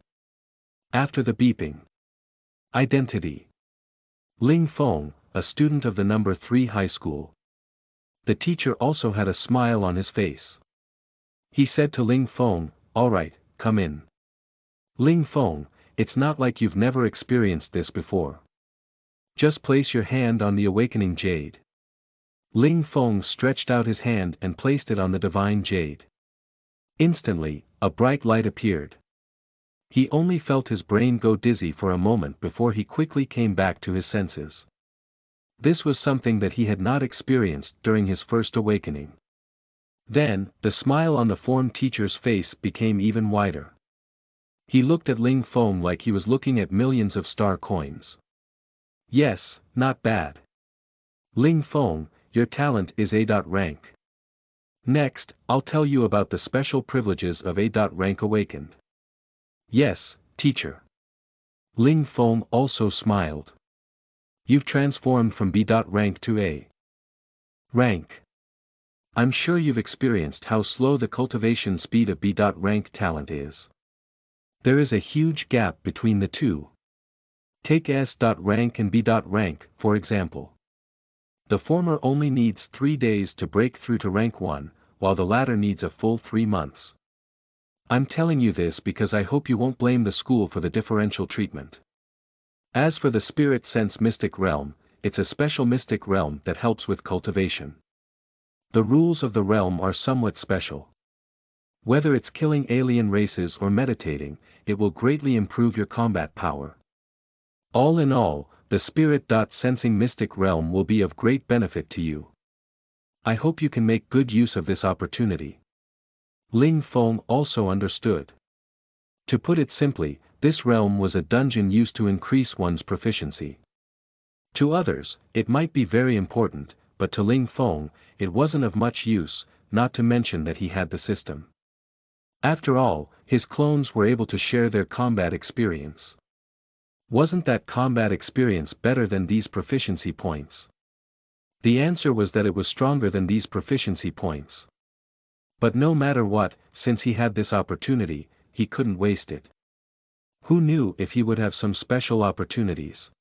After the beeping. Identity. Ling Feng, a student of the number 3 high school. The teacher also had a smile on his face. He said to Ling Feng, "Alright, come in." Ling Feng, it's not like you've never experienced this before. Just place your hand on the awakening jade. Ling Feng stretched out his hand and placed it on the divine jade. Instantly, a bright light appeared. He only felt his brain go dizzy for a moment before he quickly came back to his senses. This was something that he had not experienced during his first awakening. Then, the smile on the form teacher's face became even wider. He looked at Ling Feng like he was looking at millions of star coins. Yes, not bad. Ling Feng, your talent is A. rank. Next, I'll tell you about the special privileges of A. rank awakened. Yes, teacher. Ling Feng also smiled. You've transformed from B. rank to A. rank. I'm sure you've experienced how slow the cultivation speed of B. rank talent is. There is a huge gap between the two. Take S. rank and B. rank, for example. The former only needs 3 days to break through to rank 1, while the latter needs a full 3 months. I'm telling you this because I hope you won't blame the school for the differential treatment. As for the Spirit Sense Mystic Realm, it's a special mystic realm that helps with cultivation. The rules of the realm are somewhat special. Whether it's killing alien races or meditating, it will greatly improve your combat power. All in all, the Spirit Sensing Mystic Realm will be of great benefit to you. I hope you can make good use of this opportunity. Ling Feng also understood. To put it simply, this realm was a dungeon used to increase one's proficiency. To others, it might be very important, but to Ling Feng, it wasn't of much use, not to mention that he had the system. After all, his clones were able to share their combat experience. Wasn't that combat experience better than these proficiency points? The answer was that it was stronger than these proficiency points. But no matter what, since he had this opportunity, he couldn't waste it. Who knew if he would have some special opportunities?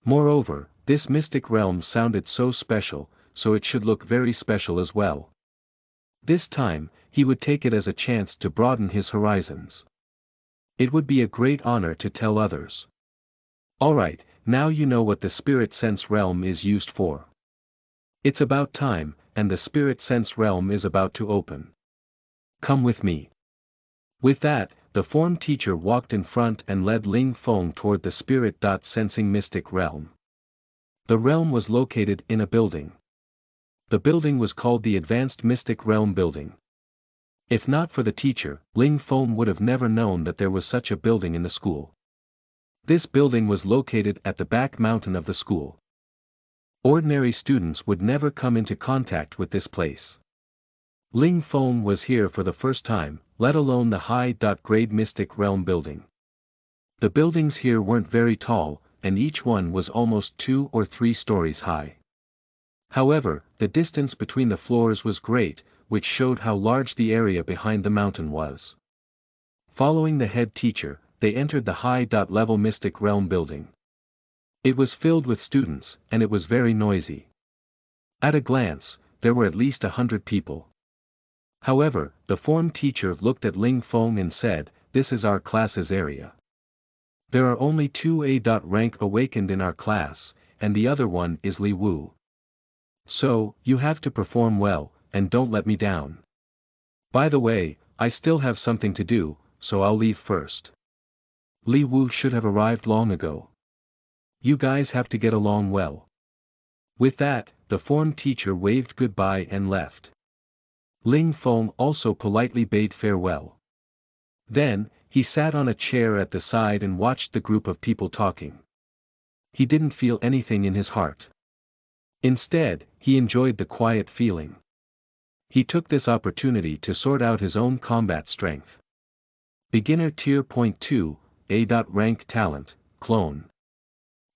Moreover, this mystic realm sounded so special, so it should look very special as well. This time, he would take it as a chance to broaden his horizons. It would be a great honor to tell others. Alright, now you know what the Spirit Sense Realm is used for. It's about time, and the Spirit Sense Realm is about to open. Come with me. With that, the form teacher walked in front and led Ling Feng toward the Spirit Sensing Mystic Realm. The realm was located in a building. The building was called the Advanced Mystic Realm Building. If not for the teacher, Ling Feng would have never known that there was such a building in the school. This building was located at the back mountain of the school. Ordinary students would never come into contact with this place. Ling Feng was here for the first time, let alone the high-grade Mystic Realm Building. The buildings here weren't very tall, and each one was almost 2 or 3 stories high. However, the distance between the floors was great, which showed how large the area behind the mountain was. Following the head teacher, they entered the high-level Mystic Realm Building. It was filled with students, and it was very noisy. At a glance, there were at least 100 people. However, the form teacher looked at Ling Feng and said, "This is our class's area. There are only 2 A. rank awakened in our class, and the other one is Li Wu. So, you have to perform well, and don't let me down. By the way, I still have something to do, so I'll leave first. Li Wu should have arrived long ago. You guys have to get along well." With that, the form teacher waved goodbye and left. Ling Feng also politely bade farewell. Then, he sat on a chair at the side and watched the group of people talking. He didn't feel anything in his heart. Instead, he enjoyed the quiet feeling. He took this opportunity to sort out his own combat strength. Beginner Tier. 2, A. Rank Talent, Clone.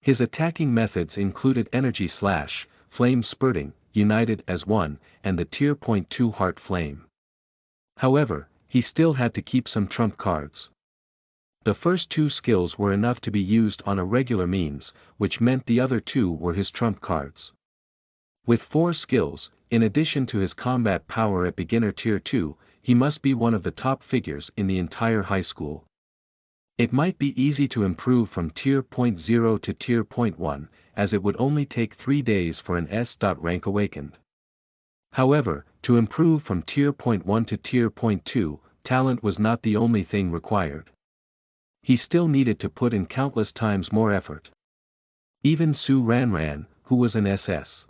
His attacking methods included Energy Slash, Flame Spurting, United as One, and the Tier. 2 Heart Flame. However, he still had to keep some trump cards. The first two skills were enough to be used on a regular means, which meant the other two were his trump cards. With 4 skills, in addition to his combat power at Beginner Tier 2, he must be one of the top figures in the entire high school. It might be easy to improve from Tier. 0 to Tier. 1, as it would only take 3 days for an S. Rank awakened. However, to improve from Tier. 1 to Tier. 2, talent was not the only thing required. He still needed to put in countless times more effort. Even Su Ranran, who was an SS.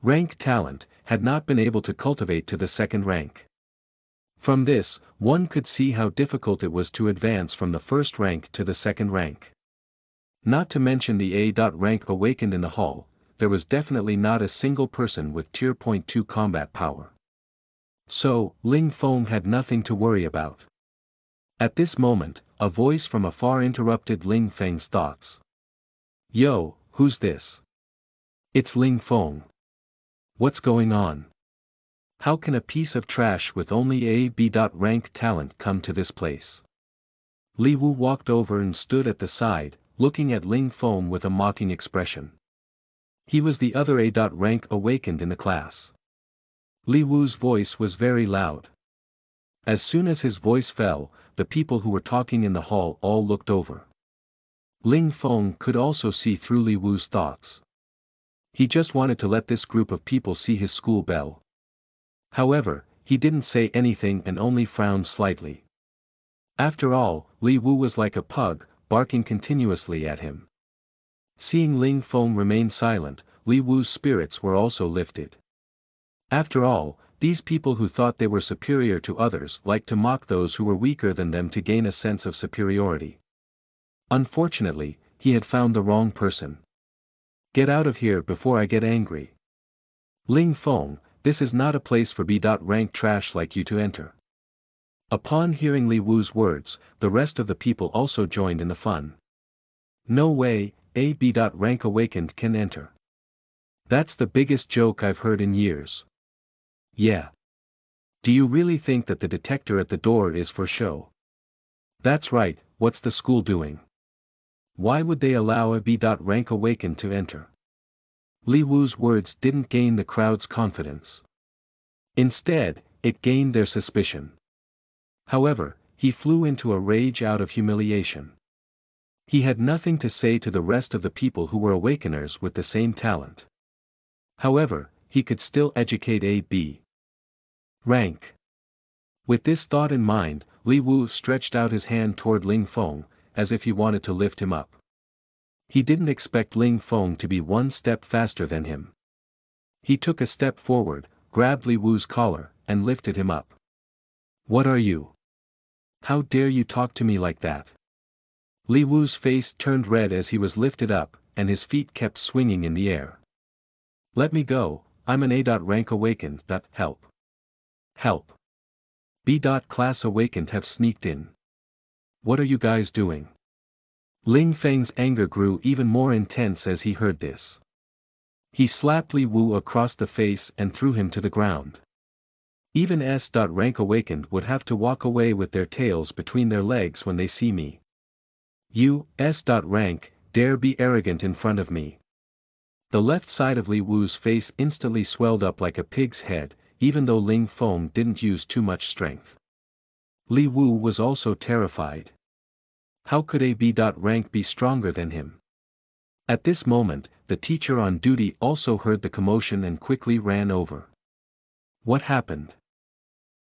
rank talent, had not been able to cultivate to the second rank. From this, one could see how difficult it was to advance from the first rank to the second rank. Not to mention the A. rank awakened in the hall, there was definitely not a single person with Tier. 2 combat power. So, Ling Feng had nothing to worry about. At this moment, a voice from afar interrupted Ling Feng's thoughts. Yo, who's this? It's Ling Feng. What's going on? How can a piece of trash with only a B. rank talent come to this place? Li Wu walked over and stood at the side, looking at Ling Feng with a mocking expression. He was the other A. rank awakened in the class. Li Wu's voice was very loud. As soon as his voice fell, the people who were talking in the hall all looked over. Ling Feng could also see through Li Wu's thoughts. He just wanted to let this group of people see his school bell. However, he didn't say anything and only frowned slightly. After all, Li Wu was like a pug, barking continuously at him. Seeing Ling Feng remain silent, Li Wu's spirits were also lifted. After all, these people who thought they were superior to others liked to mock those who were weaker than them to gain a sense of superiority. Unfortunately, he had found the wrong person. Get out of here before I get angry. Ling Feng, this is not a place for B. rank trash like you to enter. Upon hearing Li Wu's words, the rest of the people also joined in the fun. No way, a B. rank awakened can enter. That's the biggest joke I've heard in years. Yeah. Do you really think that the detector at the door is for show? That's right, what's the school doing? Why would they allow a B. rank awakened to enter? Li Wu's words didn't gain the crowd's confidence. Instead, it gained their suspicion. However, he flew into a rage out of humiliation. He had nothing to say to the rest of the people who were awakeners with the same talent. However, he could still educate a B. rank. With this thought in mind, Li Wu stretched out his hand toward Ling Feng, as if he wanted to lift him up. He didn't expect Ling Feng to be one step faster than him. He took a step forward, grabbed Li Wu's collar, and lifted him up. What are you? How dare you talk to me like that? Li Wu's face turned red as he was lifted up, and his feet kept swinging in the air. Let me go, I'm an A. rank awakened. Help. Help. B. class awakened have sneaked in. What are you guys doing? Ling Feng's anger grew even more intense as he heard this. He slapped Li Wu across the face and threw him to the ground. Even S. rank awakened would have to walk away with their tails between their legs when they see me. You, S. rank, dare be arrogant in front of me. The left side of Li Wu's face instantly swelled up like a pig's head, even though Ling Feng didn't use too much strength. Li Wu was also terrified. How could a B. rank be stronger than him? At this moment, the teacher on duty also heard the commotion and quickly ran over. What happened?